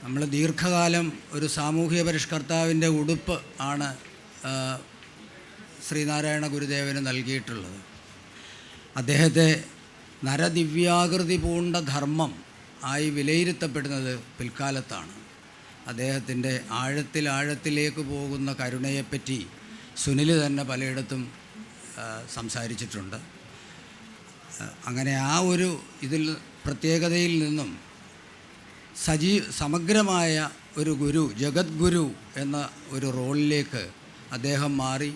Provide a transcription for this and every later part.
നമ്മൾ ദീർഘകാലം ഒരു സാമൂഹിക പരിഷ്കർത്താവിൻ്റെ ഉടുപ്പ് ആണ് ശ്രീനാരായണ ഗുരുദേവന് നൽകിയിട്ടുള്ളത്. അദ്ദേഹത്തെ നരദിവ്യാകൃതി പൂണ്ട ധർമ്മം ആയി വിലയിരുത്തപ്പെടുന്നത് പിൽക്കാലത്താണ്. അദ്ദേഹത്തിൻ്റെ ആഴത്തിലേക്ക് പോകുന്ന കരുണയെപ്പറ്റി സുനിൽ തന്നെ പലയിടത്തും സംസാരിച്ചിട്ടുണ്ട്. അങ്ങനെ ആ ഒരു പ്രത്യേകതയിൽ നിന്നും സമഗ്രമായ ഒരു ഗുരു, ജഗദ്ഗുരു എന്ന ഒരു റോളിലേക്ക് അദ്ദേഹം മാറി.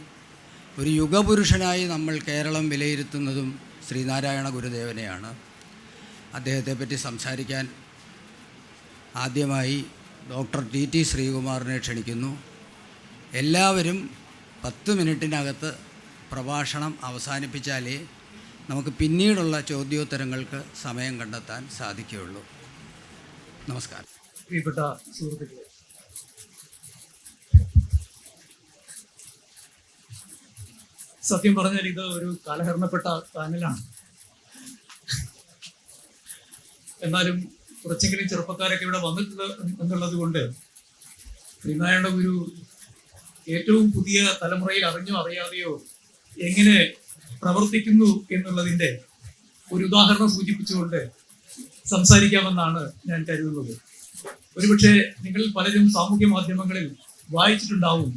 ഒരു യുഗപുരുഷനായി നമ്മൾ കേരളം വിലയിരുത്തുന്നതും ശ്രീനാരായണ ഗുരുദേവനെയാണ്. അദ്ദേഹത്തെപ്പറ്റി സംസാരിക്കാൻ ആദ്യമായി ഡോക്ടർ ടി ശ്രീകുമാറിനെ ക്ഷണിക്കുന്നു. എല്ലാവരും 10 മിനിറ്റിനകത്ത് പ്രഭാഷണം അവസാനിപ്പിച്ചാലേ നമുക്ക് പിന്നീടുള്ള ചോദ്യോത്തരങ്ങൾക്ക് സമയം കണ്ടെത്താൻ സാധിക്കുകയുള്ളൂ. നമസ്കാരം. പ്രിയപ്പെട്ട സുഹൃത്തുക്കളെ, സത്യം പറഞ്ഞാൽ ഇത് ഒരു കാലഹരണപ്പെട്ട പാനലാണ്. എന്നാലും കുറച്ചെങ്കിലും ചെറുപ്പക്കാരൊക്കെ ഇവിടെ വന്നിട്ടുണ്ട് എന്നുള്ളത് കൊണ്ട് ശ്രീനാരായണ ഗുരു ഏറ്റവും പുതിയ തലമുറയിൽ അറിഞ്ഞോ അറിയാതെയോ എങ്ങനെ പ്രവർത്തിക്കുന്നു എന്നുള്ളതിൻ്റെ ഒരു ഉദാഹരണം സൂചിപ്പിച്ചുകൊണ്ട് സംസാരിക്കാമെന്നാണ് ഞാൻ കരുതുന്നത്. ഒരുപക്ഷെ നിങ്ങൾ പലരും സാമൂഹ്യ മാധ്യമങ്ങളിൽ വായിച്ചിട്ടുണ്ടാവും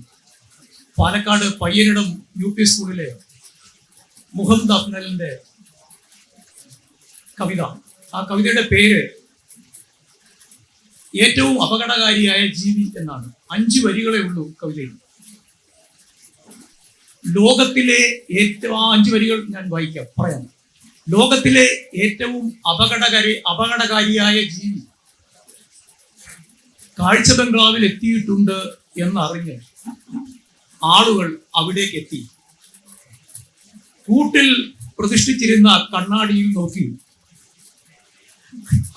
പാലക്കാട് പയ്യനിടം UP സ്കൂളിലെ മുഹമ്മദ് അഫ്നലിന്റെ കവിത. ആ കവിതയുടെ പേര് ഏറ്റവും അപകടകാരിയായ ജീവി എന്നാണ്. 5 വരികളേ ഉള്ളൂ കവിതയിൽ. ലോകത്തിലെ ഏറ്റവും 5 വരികൾ ഞാൻ പറയാം. ലോകത്തിലെ ഏറ്റവും അപകടകാരിയായ ജീവി കാഴ്ച ബംഗ്ലാവിൽ എത്തിയിട്ടുണ്ട് എന്നറിഞ്ഞ് ആളുകൾ അവിടേക്ക് എത്തി. കൂട്ടിൽ പ്രതിഷ്ഠിച്ചിരുന്ന കണ്ണാടിയിൽ നോക്കി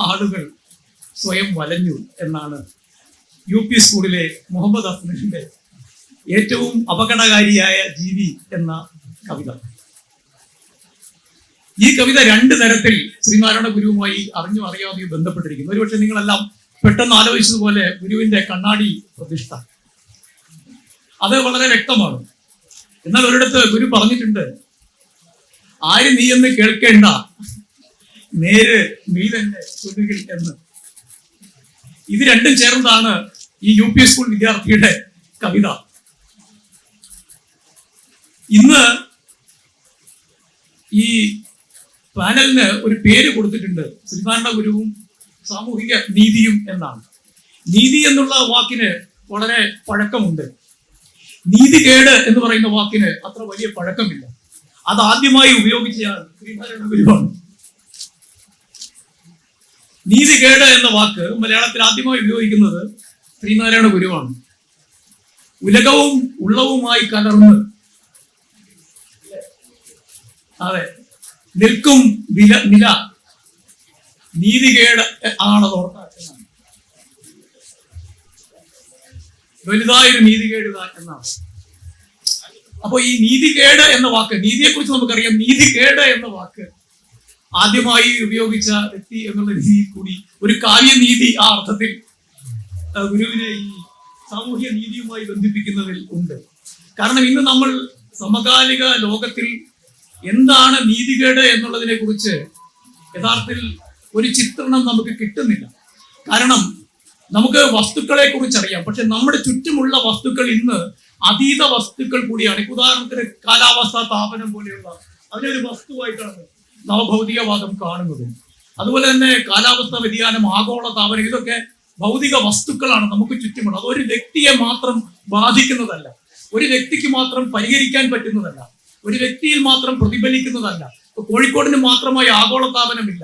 ആളുകൾ സ്വയം വലഞ്ഞു എന്നാണ് UP സ്കൂളിലെ മുഹമ്മദ് അഫ്നലിന്റെ ഏറ്റവും അപകടകാരിയായ ജീവി എന്ന കവിത. ഈ കവിത 2 തരത്തിൽ ശ്രീനാരായണ ഗുരുവുമായി അറിഞ്ഞോ അറിയാതെയോ ബന്ധപ്പെട്ടിരിക്കുന്നു. ഒരുപക്ഷെ നിങ്ങളെല്ലാം പെട്ടെന്ന് ആലോചിച്ചതുപോലെ ഗുരുവിന്റെ കണ്ണാടി പ്രതിഷ്ഠ അത് വളരെ വ്യക്തമാണ്. എന്നാൽ ഒരിടത്ത് ഗുരു പറഞ്ഞിട്ടുണ്ട്, ആര് നീ എന്ന് കേൾക്കേണ്ട, നേര് നീ തന്നെ ചൊല്ലുകിൽ എന്ന്. ഇത് രണ്ടും ചേർന്നതാണ് ഈ UP സ്കൂൾ വിദ്യാർത്ഥിയുടെ കവിത. ഇന്ന് ഈ പാനലിന് ഒരു പേര് കൊടുത്തിട്ടുണ്ട്, ശ്രീനാരായണ ഗുരുവും സാമൂഹിക നീതിയും എന്നാണ്. നീതി എന്നുള്ള വാക്കിന് വളരെ പഴക്കമുണ്ട്. നീതികേട് എന്ന് പറയുന്ന വാക്കിന് അത്ര വലിയ പഴക്കമില്ല. അത് ആദ്യമായി ഉപയോഗിച്ചയാൾ ശ്രീനാരായണ ഗുരുവാണ്. നീതികേട് എന്ന വാക്ക് മലയാളത്തിൽ ആദ്യമായി ഉപയോഗിക്കുന്നത് ശ്രീനാരായണ ഗുരുവാണ്. ഉലകവും ഉള്ളവുമായി കലർന്ന് അതെ നിൽക്കും നില നീതികേട് ആണത് ഓർത്താൻ വലുതായൊരു നീതികേട് എന്നാണ്. അപ്പൊ ഈ നീതികേട് എന്ന വാക്ക്, നീതിയെ കുറിച്ച് നമുക്കറിയാം. നീതികേട് എന്ന വാക്ക് ആദ്യമായി ഉപയോഗിച്ച വ്യക്തി എന്നുള്ള രീതിയിൽ കൂടി ഒരു കാവ്യനീതി ആ അർത്ഥത്തിൽ ഗുരുവിനെ ഈ സാമൂഹ്യ നീതിയുമായി ബന്ധിപ്പിക്കുന്നതിൽ ഉണ്ട്. കാരണം ഇന്ന് നമ്മൾ സമകാലിക ലോകത്തിൽ എന്താണ് നീതികേട് എന്നുള്ളതിനെ കുറിച്ച് യഥാർത്ഥത്തിൽ ഒരു ചിത്രണം നമുക്ക് കിട്ടുന്നില്ല. കാരണം നമുക്ക് വസ്തുക്കളെ കുറിച്ച് അറിയാം, പക്ഷെ നമ്മുടെ ചുറ്റുമുള്ള വസ്തുക്കൾ ഇന്ന് അതീത വസ്തുക്കൾ കൂടിയാണ്. ഉദാഹരണത്തിന് കാലാവസ്ഥാ താപനം പോലെയുള്ള അതിനൊരു വസ്തുവായിട്ടാണ് നവഭൗതികവാദം കാണുന്നത്. അതുപോലെ തന്നെ കാലാവസ്ഥാ വ്യതിയാനം, ആഗോള താപനം, ഇതൊക്കെ ഭൗതിക വസ്തുക്കളാണ് നമുക്ക് ചുറ്റുമുള്ളത്. അതൊരു വ്യക്തിയെ മാത്രം ബാധിക്കുന്നതല്ല, ഒരു വ്യക്തിക്ക് മാത്രം പരിഹരിക്കാൻ പറ്റുന്നതല്ല, ഒരു വ്യക്തിയിൽ മാത്രം പ്രതിഫലിക്കുന്നതല്ല. കോഴിക്കോടിന് മാത്രമായി ആഗോളതാപനമില്ല,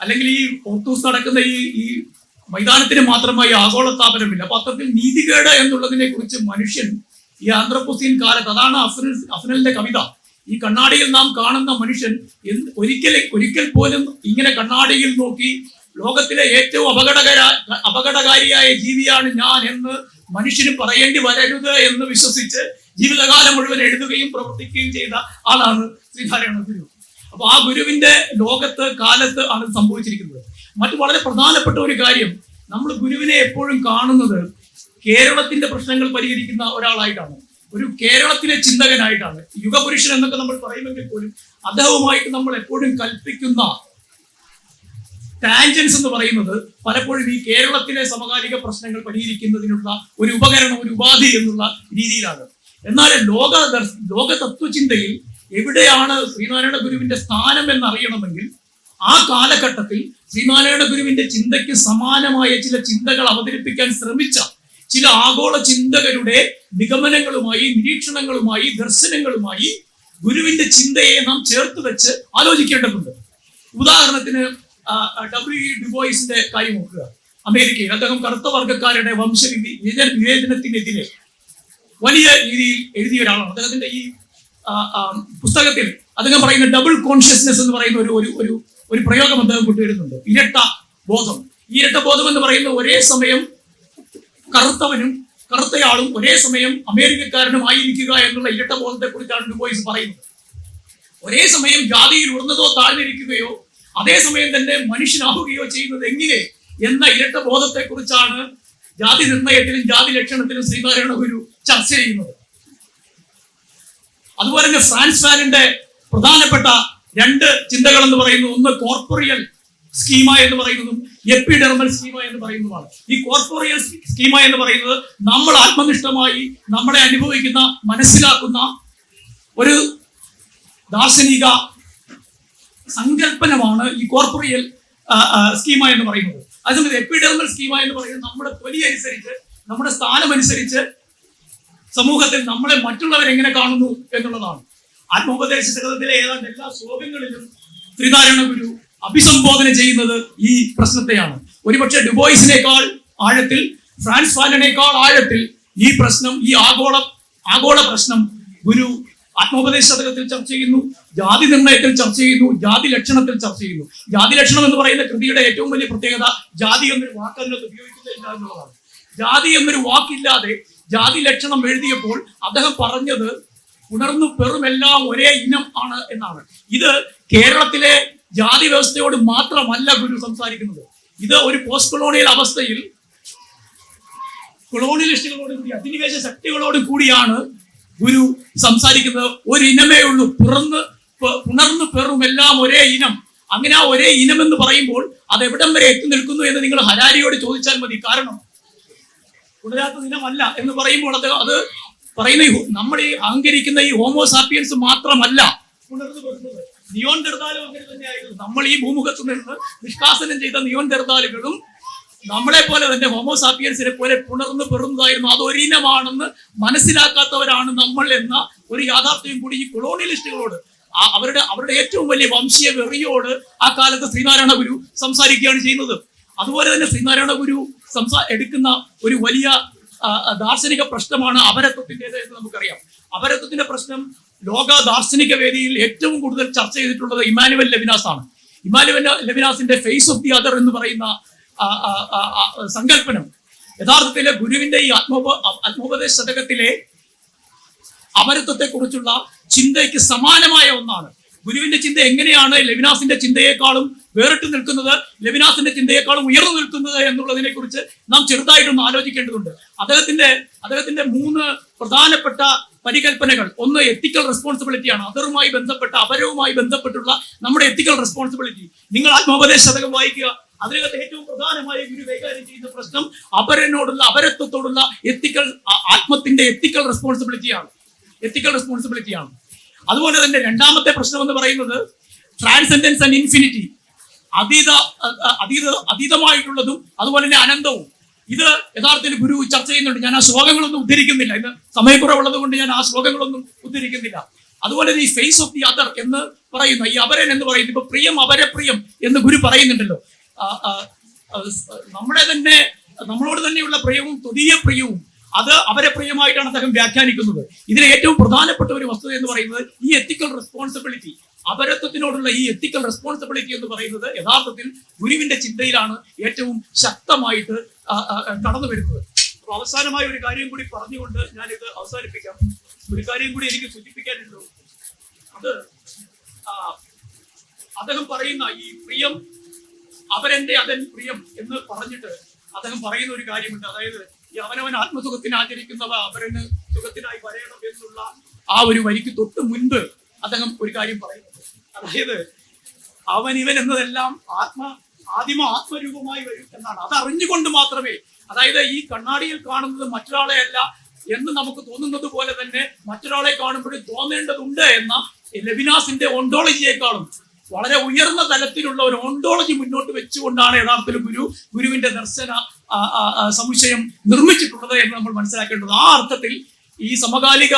അല്ലെങ്കിൽ ഈ ഓർത്തൂസ് നടക്കുന്ന ഈ മൈതാനത്തിന് മാത്രമായി ആഗോളതാപനമില്ല. അപ്പൊ അത്തരത്തിൽ നീതികേട് എന്നുള്ളതിനെ കുറിച്ച് മനുഷ്യൻ ഈ ആന്ത്രപ്പോസീൻ കാലത്ത്, അതാണ് അഫ്നലിന്റെ കവിത. ഈ കണ്ണാടിയിൽ നാം കാണുന്ന മനുഷ്യൻ ഒരിക്കൽ പോലും ഇങ്ങനെ കണ്ണാടിയിൽ നോക്കി ലോകത്തിലെ ഏറ്റവും അപകടകാരിയായ ജീവിയാണ് ഞാൻ എന്ന് മനുഷ്യന് പറയേണ്ടി വരരുത് എന്ന് വിശ്വസിച്ച് ജീവിതകാലം മുഴുവൻ എഴുതുകയും പ്രവർത്തിക്കുകയും ചെയ്ത ആളാണ് ശ്രീനാരായണ ഗുരു. അപ്പൊ ആ ഗുരുവിന്റെ ലോകത്ത് കാലത്ത് ആണ് സംഭവിച്ചിരിക്കുന്നത്. മറ്റു വളരെ പ്രധാനപ്പെട്ട ഒരു കാര്യം, നമ്മൾ ഗുരുവിനെ എപ്പോഴും കാണുന്നത് കേരളത്തിന്റെ പ്രശ്നങ്ങൾ പരിഹരിക്കുന്ന ഒരാളായിട്ടാണ്, ഒരു കേരളത്തിലെ ചിന്തകനായിട്ടാണ്. യുഗപുരുഷൻ എന്നൊക്കെ നമ്മൾ പറയുമെങ്കിൽ പോലും അദ്ദേഹവുമായിട്ട് നമ്മൾ എപ്പോഴും കൽപ്പിക്കുന്ന ടാൻജൻസ് എന്ന് പറയുന്നത് പലപ്പോഴും ഈ കേരളത്തിലെ സമകാലിക പ്രശ്നങ്ങൾ പരിഹരിക്കുന്നതിനുള്ള ഒരു ഉപകരണം, ഒരു ഉപാധി എന്നുള്ള രീതിയിലാണ്. എന്നാൽ ലോക തത്വചിന്തയിൽ എവിടെയാണ് ശ്രീനാരായണ ഗുരുവിന്റെ സ്ഥാനം എന്നറിയണമെങ്കിൽ ആ കാലഘട്ടത്തിൽ ശ്രീനാരായണ ഗുരുവിന്റെ ചിന്തയ്ക്ക് സമാനമായ ചില ചിന്തകൾ അവതരിപ്പിക്കാൻ ശ്രമിച്ച ചില ആഗോള ചിന്തകരുടെ നിഗമനങ്ങളുമായി, നിരീക്ഷണങ്ങളുമായി, ദർശനങ്ങളുമായി ഗുരുവിന്റെ ചിന്തയെ നാം ചേർത്ത് വെച്ച് ആലോചിക്കേണ്ടതുണ്ട്. ഉദാഹരണത്തിന് W.E. ഡുബോയിസിന്റെ കാര്യം നോക്കുക. അമേരിക്കയിൽ അദ്ദേഹം കറുത്ത വർഗ്ഗക്കാരുടെ വിവേചനത്തിനെതിരെ വലിയ രീതിയിൽ എഴുതിയ ഒരാളാണ്. അദ്ദേഹത്തിന്റെ ഈ പുസ്തകത്തിൽ അദ്ദേഹം പറയുന്ന ഡബിൾ കോൺഷ്യസ്നെസ് എന്ന് പറയുന്ന ഒരു പ്രയോഗം അദ്ദേഹം കൊണ്ടുവരുന്നുണ്ട്. ഇരട്ട ബോധം. ഈ ഇരട്ട ബോധം എന്ന് പറയുന്ന ഒരേ സമയം കറുത്തവനും കറുത്തയാളും ഒരേ സമയം അമേരിക്കക്കാരനും ആയിരിക്കുക എന്നുള്ള ഇരട്ട ബോധത്തെ കുറിച്ചാണ് ഡുബോയിസ് പറയുന്നത്. ഒരേ സമയം ജാതിയിൽ ഉയർന്നതോ താഴ്ന്നിരിക്കുകയോ അതേസമയം തന്നെ മനുഷ്യനാവുകയോ ചെയ്യുന്നത് എങ്ങനെ എന്ന ഇരട്ട ബോധത്തെ കുറിച്ചാണ് ജാതി നിർണയത്തിലും ജാതി ലക്ഷണത്തിലും ശ്രീനാരായണ ഗുരു ചർച്ച ചെയ്യുന്നത്. അതുപോലെ തന്നെ ഫ്രാൻസ് ഫാനിന്റെ പ്രധാനപ്പെട്ട രണ്ട് ചിന്തകൾ എന്ന് പറയുന്നത്, ഒന്ന് കോർപ്പോറിയൽ സ്കീമ എന്ന് പറയുന്നതും എപ്പിഡെർമൽ സ്കീമ എന്ന് പറയുന്നതുമാണ്. ഈ കോർപ്പോറിയൽ സ്കീമ എന്ന് പറയുന്നത് നമ്മൾ ആത്മനിഷ്ഠമായി നമ്മളെ അനുഭവിക്കുന്ന, മനസ്സിലാക്കുന്ന ഒരു ദാർശനിക സങ്കല്പനമാണ് ഈ കോർപ്പോറിയൽ സ്കീമ എന്ന് പറയുന്നത്. അതേസമയം എപ്പിഡെർമൽ സ്കീമ എന്ന് പറയുന്നത് നമ്മുടെ തൊലി അനുസരിച്ച്, നമ്മുടെ സ്ഥാനം അനുസരിച്ച് സമൂഹത്തിൽ നമ്മളെ മറ്റുള്ളവർ എങ്ങനെ കാണുന്നു എന്നുള്ളതാണ്. ആത്മോപദേശ ശതകത്തിലെ ഏതാണ്ട് എല്ലാ ശ്ലോകങ്ങളിലും ശ്രീനാരായണ ഗുരു അഭിസംബോധന ചെയ്യുന്നത് ഈ പ്രശ്നത്തെയാണ്. ഒരുപക്ഷെ ഡുബോയിസിനേക്കാൾ ആഴത്തിൽ, ഫ്രാൻസ് ഫാനനേക്കാൾ ആഴത്തിൽ ഈ പ്രശ്നം, ഈ ആഗോള പ്രശ്നം ഗുരു ആത്മോപദേശ ശതകത്തിൽ ചർച്ച ചെയ്യുന്നു, ജാതി നിർണയത്തിൽ ചർച്ച ചെയ്യുന്നു, ജാതി ലക്ഷണത്തിൽ ചർച്ച ചെയ്യുന്നു. ജാതി ലക്ഷണം എന്ന് പറയുന്ന കൃതിയുടെ ഏറ്റവും വലിയ പ്രത്യേകത ജാതി എന്നൊരു വാക്ക് അതിനകത്ത് ഉപയോഗിക്കുന്നില്ല എന്നുള്ളതാണ്. ജാതി എന്നൊരു വാക്കില്ലാതെ ജാതി ലക്ഷണം എഴുതിയപ്പോൾ അദ്ദേഹം പറഞ്ഞത് ഉണർന്നു പെറുമെല്ലാം ഒരേ ഇനം ആണ് എന്നാണ്. ഇത് കേരളത്തിലെ ജാതി വ്യവസ്ഥയോട് മാത്രമല്ല ഗുരു സംസാരിക്കുന്നത്. ഇത് ഒരു പോസ്റ്റ് കൊളോണിയൽ അവസ്ഥയിൽ കൊളോണിയലിസ്റ്റുകളോട് കൂടി, അധിനിവേശ ശക്തികളോട് കൂടിയാണ് ഗുരു സംസാരിക്കുന്നത്. ഒരു ഇനമേ ഉള്ളൂ, ഉണർന്നു പെറുമെല്ലാം ഒരേ ഇനം. അങ്ങനെ ആ ഒരേ ഇനം എന്ന് പറയുമ്പോൾ അത് എവിടം വരെ എത്തി നിൽക്കുന്നു എന്ന് നിങ്ങൾ ഹരാരിയോട് ചോദിച്ചാൽ മതി. കാരണം ഉണരാത്ത ഇനമല്ല എന്ന് പറയുമ്പോൾ അത് പറയുന്ന നമ്മൾ ഈ അഹങ്കരിക്കുന്ന ഈ ഹോമോസാപ്പിയൻസ് മാത്രമല്ല ഉണർന്നു പെറുന്നത്. നിയോൻഡെർതാലും അങ്ങനെ തന്നെയായിരുന്നു. നമ്മൾ ഈ ഭൂമുഖത്ത് നിന്ന് നിഷ്കാസനം ചെയ്ത നിയോൻഡെർതാലുകളും നമ്മളെ പോലെ തന്നെ ഹോമോസാപ്പിയൻസിനെ പോലെ പുണർന്നു പെറുന്നതായിരുന്നു. അത് ഒരിനമാണെന്ന് മനസ്സിലാക്കാത്തവരാണ് നമ്മൾ എന്ന ഒരു യാഥാർത്ഥ്യം കൂടി ഈ കൊളോണിയലിസ്റ്റുകളോട്, അവരുടെ ഏറ്റവും വലിയ വംശീയ വെറിയോട് ആ കാലത്ത് ശ്രീനാരായണ ഗുരു സംസാരിക്കുകയാണ് ചെയ്യുന്നത്. അതുപോലെ തന്നെ ശ്രീനാരായണ ഗുരു എടുക്കുന്ന ഒരു വലിയ ദാർശനിക പ്രശ്നമാണ് അപരത്വത്തിൻ്റെത് എന്ന് നമുക്കറിയാം. അപരത്വത്തിന്റെ പ്രശ്നം ലോക ദാർശനിക വേദിയിൽ ഏറ്റവും കൂടുതൽ ചർച്ച ചെയ്തിട്ടുള്ളത് ഇമ്മാനുവൽ ലെവിനാസ് ആണ്. ഇമ്മാനുവൽ ലെവിനാസിന്റെ ഫേസ് ഓഫ് ദി അതർ എന്ന് പറയുന്ന സങ്കല്പനം യഥാർത്ഥത്തിലെ ഗുരുവിന്റെ ഈ ആത്മോപദേശ ശതകത്തിലെ അപരത്വത്തെ കുറിച്ചുള്ള ചിന്തയ്ക്ക് സമാനമായ ഒന്നാണ്. ഗുരുവിന്റെ ചിന്ത എങ്ങനെയാണ് ലെവിനാസിന്റെ ചിന്തയെക്കാളും വേറിട്ട് നിൽക്കുന്നത്, ലെവിനാസിന്റെ ചിന്തയെക്കാളും ഉയർന്നു നിൽക്കുന്നത് എന്നുള്ളതിനെ കുറിച്ച് നാം ചെറുതായിട്ടൊന്ന് ആലോചിക്കേണ്ടതുണ്ട്. അദ്ദേഹത്തിന്റെ മൂന്ന് പ്രധാനപ്പെട്ട പരികൽപ്പനകൾ, ഒന്ന് എത്തിക്കൽ റെസ്പോൺസിബിലിറ്റിയാണ്. അതറുമായി ബന്ധപ്പെട്ട, അപരവുമായി ബന്ധപ്പെട്ടുള്ള നമ്മുടെ എത്തിക്കൽ റെസ്പോൺസിബിലിറ്റി. നിങ്ങൾ ആത്മോപദേശ ശതകം വായിക്കുക, അതിനകത്ത് ഏറ്റവും പ്രധാനമായി ഗുരു കൈകാര്യം ചെയ്യുന്ന പ്രശ്നം അപരനോടുള്ള, അപരത്വത്തോടുള്ള ആത്മത്തിന്റെ എത്തിക്കൽ റെസ്പോൺസിബിലിറ്റിയാണ്. അതുപോലെ തന്നെ രണ്ടാമത്തെ പ്രശ്നം എന്ന് പറയുന്നത് ട്രാൻസെൻഡൻസ് ആൻഡ് ഇൻഫിനിറ്റി, അതീതമായിട്ടുള്ളതും അതുപോലെ തന്നെ അനന്തവും. ഇത് യഥാർത്ഥത്തിൽ ഗുരു ചർച്ച ചെയ്യുന്നുണ്ട്. ഞാൻ ആ ശ്ലോകങ്ങളൊന്നും ഉദ്ധരിക്കുന്നില്ല, ഇന്ന് സമയക്കുറവുള്ളത് കൊണ്ട് ഞാൻ ആ ശ്ലോകങ്ങളൊന്നും ഉദ്ധരിക്കുന്നില്ല. അതുപോലെ ഈ ഫേസ് ഓഫ് ദി അതർ എന്ന് പറയുന്ന ഈ അപരൻ എന്ന് പറയുന്നത്, ഇപ്പൊ പ്രിയം അപരപ്രിയം എന്ന് ഗുരു പറയുന്നുണ്ടല്ലോ. നമ്മളോട് തന്നെയുള്ള പ്രിയവും തുതീയ പ്രിയവും അത് അപരപ്രിയമായിട്ടാണ് അദ്ദേഹം വ്യാഖ്യാനിക്കുന്നത്. ഇതിലെ ഏറ്റവും പ്രധാനപ്പെട്ട ഒരു വസ്തുത എന്ന് പറയുന്നത് ഈ എത്തിക്കൽ റെസ്പോൺസിബിലിറ്റി, അപരത്വത്തിനോടുള്ള ഈ എത്തിക്കൽ റെസ്പോൺസിബിലിറ്റി എന്ന് പറയുന്നത് യഥാർത്ഥത്തിൽ ഗുരുവിന്റെ ചിന്തയിലാണ് ഏറ്റവും ശക്തമായിട്ട് കടന്നു വരുന്നത്. അപ്പൊ അവസാനമായ ഒരു കാര്യം കൂടി പറഞ്ഞുകൊണ്ട് ഞാനിത് അവസാനിപ്പിക്കാം. ഒരു കാര്യം കൂടി എനിക്ക് സൂചിപ്പിക്കാനുള്ളൂ. അത് അദ്ദേഹം പറയുന്ന ഈ പ്രിയം, അവരെന്റെ അതൻ പ്രിയം എന്ന് പറഞ്ഞിട്ട് അദ്ദേഹം പറയുന്ന ഒരു കാര്യമുണ്ട്. അതായത് ഈ അവനവൻ ആത്മസുഖത്തിന് ആചരിക്കുന്നവ അവരന് സുഖത്തിനായി വരയണം എന്നുള്ള ആ ഒരു വരിക്ക് തൊട്ട് മുൻപ് അദ്ദേഹം ഒരു കാര്യം പറയുന്നുണ്ട്. അതായത് അവൻ ഇവൻ എന്നതെല്ലാം ആത്മരൂപമായി വരും എന്നാണ്. അത് അറിഞ്ഞുകൊണ്ട് മാത്രമേ, അതായത് ഈ കണ്ണാടിയിൽ കാണുന്നത് മറ്റൊരാളെ അല്ല എന്ന് നമുക്ക് തോന്നുന്നത് പോലെ തന്നെ മറ്റൊരാളെ കാണുമ്പോഴും തോന്നേണ്ടതുണ്ട് എന്ന ലെവിനാസിന്റെ ഓണ്ടോളജിയെക്കാളും വളരെ ഉയർന്ന തലത്തിലുള്ള ഒരു ഓണ്ടോളജി മുന്നോട്ട് വെച്ചുകൊണ്ടാണ് യഥാർത്ഥത്തിൽ ഗുരുവിന്റെ ദർശന സമുച്ചയം നിർമ്മിച്ചിട്ടുള്ളത് എന്ന് നമ്മൾ മനസ്സിലാക്കേണ്ടത്. ആ അർത്ഥത്തിൽ ഈ സമകാലിക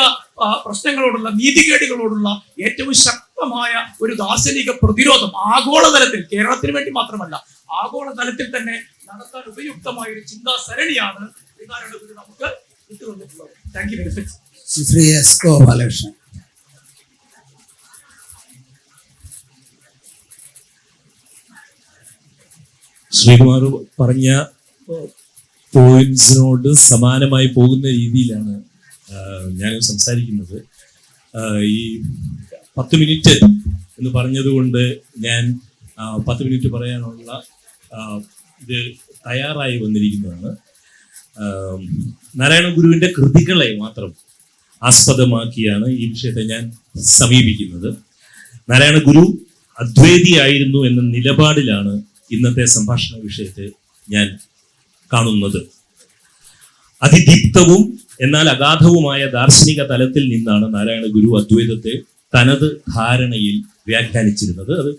പ്രശ്നങ്ങളോടുള്ള, നീതികേടുകളോടുള്ള ഏറ്റവും ശക്തമായ ഒരു ദാർശനിക പ്രതിരോധം ആഗോളതലത്തിൽ, കേരളത്തിന് വേണ്ടി മാത്രമല്ല ആഗോളതലത്തിൽ തന്നെ നടത്താൻ ഉപയുക്തമായ ഒരു ചിന്താ സരണിയാണ് ഗുരു നമുക്ക് വിട്ടുതന്നിട്ടുള്ളത്. Thank you very much. Shri S Gopalakrishnan. Sreekumar പറഞ്ഞ പോയിന്റ്സിനോട് സമാനമായി പോകുന്ന രീതിയിലാണ് ഞാൻ സംസാരിക്കുന്നത്. ഈ 10 മിനിറ്റ് എന്ന് പറഞ്ഞതുകൊണ്ട് ഞാൻ 10 മിനിറ്റ് പറയാനുള്ള ഇത് തയ്യാറായി വന്നിരിക്കുന്നതാണ്. നാരായണ ഗുരുവിന്റെ കൃതികളെ മാത്രം ആസ്പദമാക്കിയാണ് ഈ വിഷയത്തെ ഞാൻ സമീപിക്കുന്നത്. നാരായണ ഗുരു അദ്വൈതിയായിരുന്നു എന്ന നിലപാടിലാണ് ഇന്നത്തെ സംഭാഷണ വിഷയത്തെ ഞാൻ കാണുന്നത്. അതിദീപ്തവും എന്നാൽ അഗാധവുമായ ദാർശനിക തലത്തിൽ നിന്നാണ് നാരായണ ഗുരു അദ്വൈതത്തെ തനത് ധാരണയിൽ വ്യാഖ്യാനിച്ചിരുന്നത്. അത്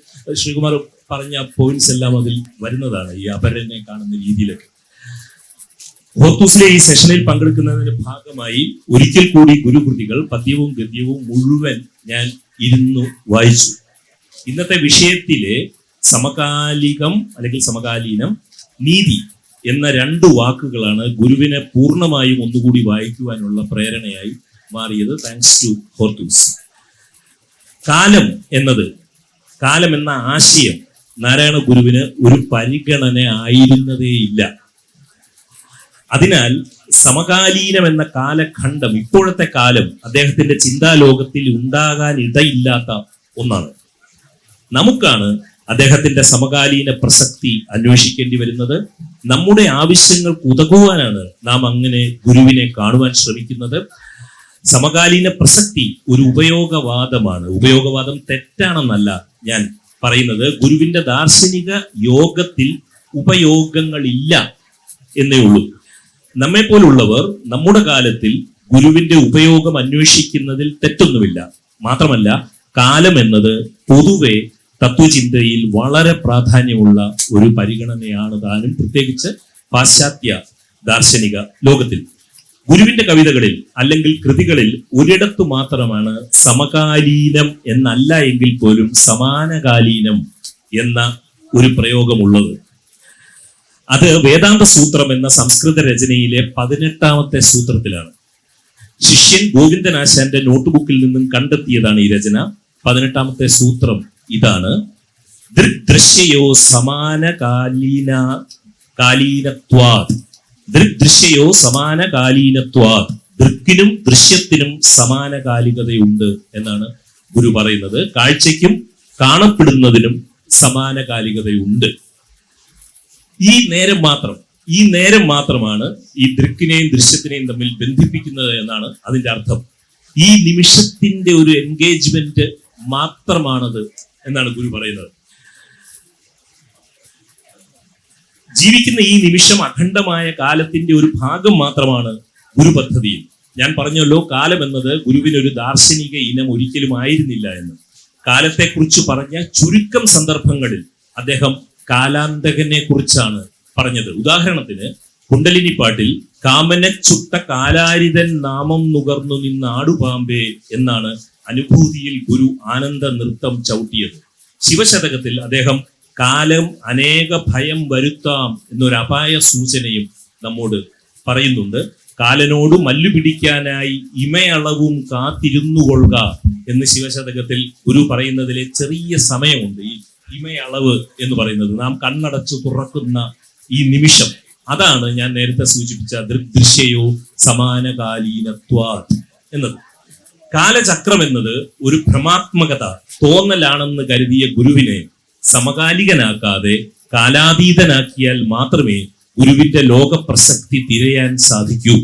ശ്രീകുമാർ പറഞ്ഞ പോയിന്റ്സ് എല്ലാം അതിൽ വരുന്നതാണ്, ഈ അപരനെ കാണുന്ന രീതിയിലൊക്കെ. ഹോർത്തൂസിലെ ഈ സെഷനിൽ പങ്കെടുക്കുന്നതിന്റെ ഭാഗമായി ഒരിക്കൽ കൂടി ഗുരുകൃതികൾ പദ്യവും ഗദ്യവും മുഴുവൻ ഞാൻ ഇരുന്നു വായിച്ചു. ഇന്നത്തെ വിഷയത്തിലെ സമകാലികം അല്ലെങ്കിൽ സമകാലീനം, നീതി എന്ന 2 വാക്കുകളാണ് ഗുരുവിനെ പൂർണ്ണമായും ഒന്നുകൂടി വായിക്കുവാനുള്ള പ്രേരണയായി മാറിയത്. Thanks to Hortus. കാലം എന്ന ആശയം നാരായണ ഗുരുവിന് ഒരു പരിഗണന ആയിരുന്നതേയില്ല. അതിനാൽ സമകാലീനം എന്ന കാലഖണ്ഡം, ഇപ്പോഴത്തെ കാലം അദ്ദേഹത്തിന്റെ ചിന്താലോകത്തിൽ ഉണ്ടാകാൻ ഇടയില്ലാത്ത ഒന്നാണ്. നമുക്കാണ് അദ്ദേഹത്തിന്റെ സമകാലീന പ്രസക്തി അന്വേഷിക്കേണ്ടി വരുന്നത്. നമ്മുടെ ആവശ്യങ്ങൾക്ക് ഉതകുവാനാണ് നാം അങ്ങനെ ഗുരുവിനെ കാണുവാൻ ശ്രമിക്കുന്നത്. സമകാലീന പ്രസക്തി ഒരു ഉപയോഗവാദമാണ്. ഉപയോഗവാദം തെറ്റാണെന്നല്ല ഞാൻ പറയുന്നത്. ഗുരുവിന്റെ ദാർശനിക യോഗത്തിൽ ഉപയോഗങ്ങളില്ല എന്നേ ഉള്ളൂ. നമ്മെ പോലുള്ളവർ നമ്മുടെ കാലത്തിൽ ഗുരുവിന്റെ ഉപയോഗം അന്വേഷിക്കുന്നതിൽ തെറ്റൊന്നുമില്ല. മാത്രമല്ല, കാലം എന്നത് പൊതുവെ തത്വചിന്തയിൽ വളരെ പ്രാധാന്യമുള്ള ഒരു പരിഗണനയാണ് താനും, പ്രത്യേകിച്ച് പാശ്ചാത്യ ദാർശനിക ലോകത്തിൽ. ഗുരുവിന്റെ കവിതകളിൽ അല്ലെങ്കിൽ കൃതികളിൽ ഒരിടത്തു മാത്രമാണ് സമകാലീനം എന്നല്ല എങ്കിൽ പോലും സമാനകാലീനം എന്ന ഒരു പ്രയോഗമുള്ളത്. അത് വേദാന്ത സൂത്രം എന്ന സംസ്കൃത രചനയിലെ 18ാമത്തെ സൂത്രത്തിലാണ്. ശിഷ്യൻ ഗോവിന്ദനാശാന്റെ നോട്ട്ബുക്കിൽ നിന്നും കണ്ടെത്തിയതാണ് ഈ രചന. 18ാമത്തെ സൂത്രം ഇതാണ്: ദൃഗ്ദൃശ്യയോ സമാനകാലീനത്വാത്. ദൃഗ്ദൃശ്യയോ സമാനകാലീനത്വാത്. ദൃക്കിനും ദൃശ്യത്തിനും സമാനകാലികതയുണ്ട് എന്നാണ് ഗുരു പറയുന്നത്. കാഴ്ചയ്ക്കും കാണപ്പെടുന്നതിനും സമാനകാലികതയുണ്ട്. ഈ നേരം മാത്രമാണ് ഈ ദൃക്കിനെയും ദൃശ്യത്തിനെയും തമ്മിൽ ബന്ധിപ്പിക്കുന്നത് എന്നാണ് അതിന്റെ അർത്ഥം. ഈ നിമിഷത്തിന്റെ ഒരു എൻഗേജ്മെന്റ് മാത്രമാണത് എന്നാണ് ഗുരു പറയുന്നത്. ജീവിക്കുന്ന ഈ നിമിഷം അഖണ്ഡമായ കാലത്തിന്റെ ഒരു ഭാഗം മാത്രമാണ് ഗുരു പദ്ധതിയിൽ. ഞാൻ പറഞ്ഞല്ലോ, കാലം എന്നത് ഗുരുവിനൊരു ദാർശനിക ഇനം ഒരിക്കലും ആയിരുന്നില്ല എന്ന്. കാലത്തെക്കുറിച്ച് പറഞ്ഞ ചുരുക്കം സന്ദർഭങ്ങളിൽ അദ്ദേഹം കാലാന്തകനെ കുറിച്ചാണ് പറഞ്ഞത്. ഉദാഹരണത്തിന് കുണ്ടലിനി പാട്ടിൽ കാമനെ ചുട്ട കാലാരിതൻ നാമം നുകർന്നു നിന്നാടുപാമ്പേ എന്നാണ് അനുഭൂതിയിൽ ഗുരു ആനന്ദ നൃത്തം ചവിട്ടിയത്. ശിവശതകത്തിൽ അദ്ദേഹം കാലം അനേക ഭയം വരുത്താം എന്നൊരു അപായ സൂചനയും നമ്മോട് പറയുന്നുണ്ട്. കാലനോട് മല്ലു പിടിക്കാനായി ഇമയളവും കാത്തിരുന്നുകൊള്ളുക എന്ന് ശിവശതകത്തിൽ ഗുരു പറയുന്നതിലെ ചെറിയ സമയമുണ്ട്. ഈ ഇമയളവ് എന്ന് പറയുന്നത് നാം കണ്ണടച്ചു തുറക്കുന്ന ഈ നിമിഷം, അതാണ് ഞാൻ നേരത്തെ സൂചിപ്പിച്ച ദൃഗ്ദൃശ്യയോ സമാനകാലീനത്വാത് എന്നത്. കാലചക്രം എന്നത് ഒരു ഭ്രമാത്മകത, തോന്നലാണെന്ന് കരുതിയ ഗുരുവിനെ സമകാലികനാക്കാതെ കാലാതീതനാക്കിയാൽ മാത്രമേ ഗുരുവിന്റെ ലോകപ്രസക്തി തിരയാൻ സാധിക്കൂ.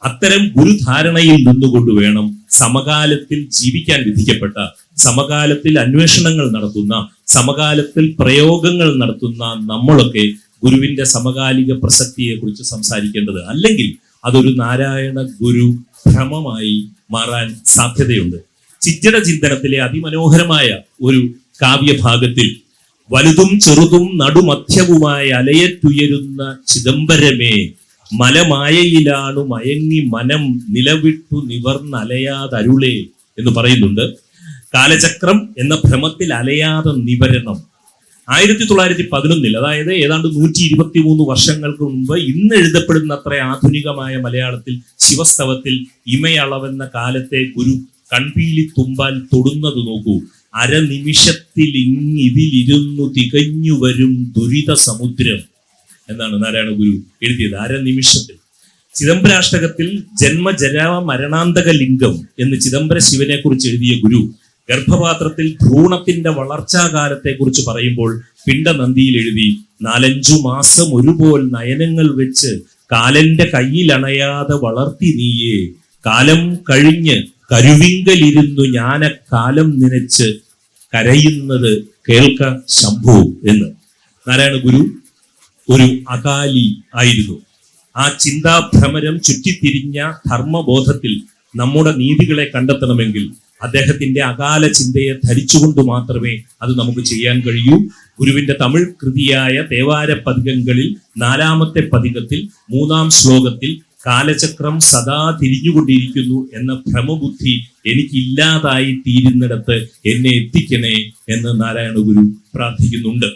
അത്തരം ഗുരുധാരണയിൽ നിന്നുകൊണ്ട് വേണം സമകാലത്തിൽ ജീവിക്കാൻ വിധിക്കപ്പെട്ട, സമകാലത്തിൽ അന്വേഷണങ്ങൾ നടത്തുന്ന, സമകാലത്തിൽ പ്രയോഗങ്ങൾ നടത്തുന്ന നമ്മളൊക്കെ ഗുരുവിന്റെ സമകാലിക പ്രസക്തിയെ കുറിച്ച് സംസാരിക്കേണ്ടത്. അല്ലെങ്കിൽ അതൊരു നാരായണ ഗുരു ഭ്രമമായി മാറാൻ സാധ്യതയുണ്ട്. ചിറ്റട ചിന്തനത്തിലെ അതിമനോഹരമായ ഒരു കാവ്യഭാഗത്തിൽ വലുതും ചെറുതും നടുമധ്യവുമായ അലയറ്റുയരുന്ന ചിദംബരമേ, മലമായയിലാണു മയങ്ങി മനം നിലവിട്ടു നിവർന്നലയാതരുളേ എന്ന് പറയുന്നുണ്ട്. കാലചക്രം എന്ന ഭ്രമത്തിൽ അലയാതെ നിവരണം. 1911, അതായത് ഏതാണ്ട് 123 വർഷങ്ങൾക്ക് മുമ്പ് ഇന്ന് എഴുതപ്പെടുന്ന അത്ര ആധുനികമായ മലയാളത്തിൽ ശിവസ്തവത്തിൽ ഇമയളവെന്ന കാലത്തെ ഗുരു കൺപീലി തുമ്പാൽ തൊടുന്നത് നോക്കൂ. അരനിമിഷത്തിൽ ഇതിലിരുന്നു തികഞ്ഞു വരും ദുരിത സമുദ്രം എന്നാണ് നാരായണ ഗുരു എഴുതിയത്. അരനിമിഷത്തിൽ. ചിദംബരാഷ്ടകത്തിൽ ജന്മജരാ മരണാന്തക ലിംഗം എന്ന് ചിദംബര ശിവനെ കുറിച്ച് എഴുതിയ ഗുരു ഗർഭപാത്രത്തിൽ ഭ്രൂണത്തിന്റെ വളർച്ചാകാലത്തെ കുറിച്ച് പറയുമ്പോൾ പിണ്ടനന്ദിയിൽ എഴുതി, 4-5 മാസം ഒരുപോൽ നയനങ്ങൾ വെച്ച് കാലന്റെ കയ്യിലണയാതെ വളർത്തി നീയേ, കാലം കഴിഞ്ഞ് കരുവിങ്കലിരുന്നു ഞാന കാലം നനച്ച് കരയുന്നത് കേൾക്ക ശംഭു എന്ന്. നാരായണ ഗുരു ഒരു അകാലി ആയിരുന്നു. ആ ചിന്താഭ്രമരം ചുറ്റിത്തിരിഞ്ഞ ധർമ്മബോധത്തിൽ നമ്മുടെ നീതികളെ കണ്ടെത്തണമെങ്കിൽ അദ്ദേഹത്തിന്റെ അകാല ചിന്തയെ ധരിച്ചുകൊണ്ട് മാത്രമേ അത് നമുക്ക് ചെയ്യാൻ കഴിയൂ. ഗുരുവിന്റെ തമിഴ് കൃതിയായ തേവാര പതികങ്ങളിൽ 4-ാമത്തെ പതികത്തിൽ 3-ാം ശ്ലോകത്തിൽ കാലചക്രം സദാ തിരിഞ്ഞുകൊണ്ടിരിക്കുന്നു എന്ന ഭ്രമബുദ്ധി എനിക്കില്ലാതായി തീരുന്നിടത്ത് എന്നെ എത്തിക്കണേ എന്ന് നാരായണ ഗുരു പ്രാർത്ഥിക്കുന്നുണ്ട്.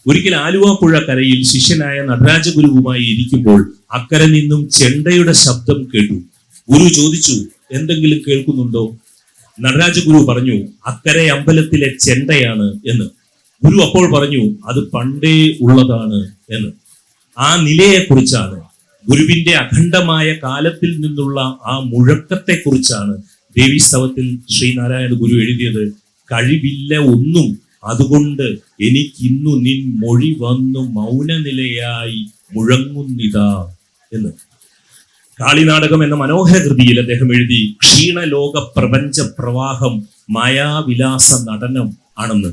ഒരിക്കൽ ആലുവ പുഴ കരയിൽ ശിഷ്യനായ നടരാജഗുരുവുമായി ഇരിക്കുമ്പോൾ അക്കരെ നിന്നും ചെണ്ടയുടെ ശബ്ദം കേട്ടു. ഗുരു ചോദിച്ചു, എന്തെങ്കിലും കേൾക്കുന്നുണ്ടോ? നടരാജഗുരു പറഞ്ഞു, അക്കരെ അമ്പലത്തിലെ ചെണ്ടയാണ് എന്ന്. ഗുരു അപ്പോൾ പറഞ്ഞു, അത് പണ്ടേ ഉള്ളതാണ് എന്ന്. ആ നിലയെക്കുറിച്ചാണ്, ഗുരുവിന്റെ അഖണ്ഡമായ കാലത്തിൽ നിന്നുള്ള ആ മുഴക്കത്തെക്കുറിച്ചാണ് ദേവീസ്തവത്തിൽ ശ്രീനാരായണ ഗുരു എഴുതിയത്. കഴിവില്ല ഒന്നും, അതുകൊണ്ട് എനിക്കിന്നു നിൻ മൊഴി വന്നു മൗനനിലയായി മുഴങ്ങുന്നിതാ എന്ന്. കാളിനാടകം എന്ന മനോഹര കൃതിയിൽ അദ്ദേഹം എഴുതി, ക്ഷീണലോക പ്രപഞ്ച പ്രവാഹം മായാവിലാസ നടനം ആണെന്ന്.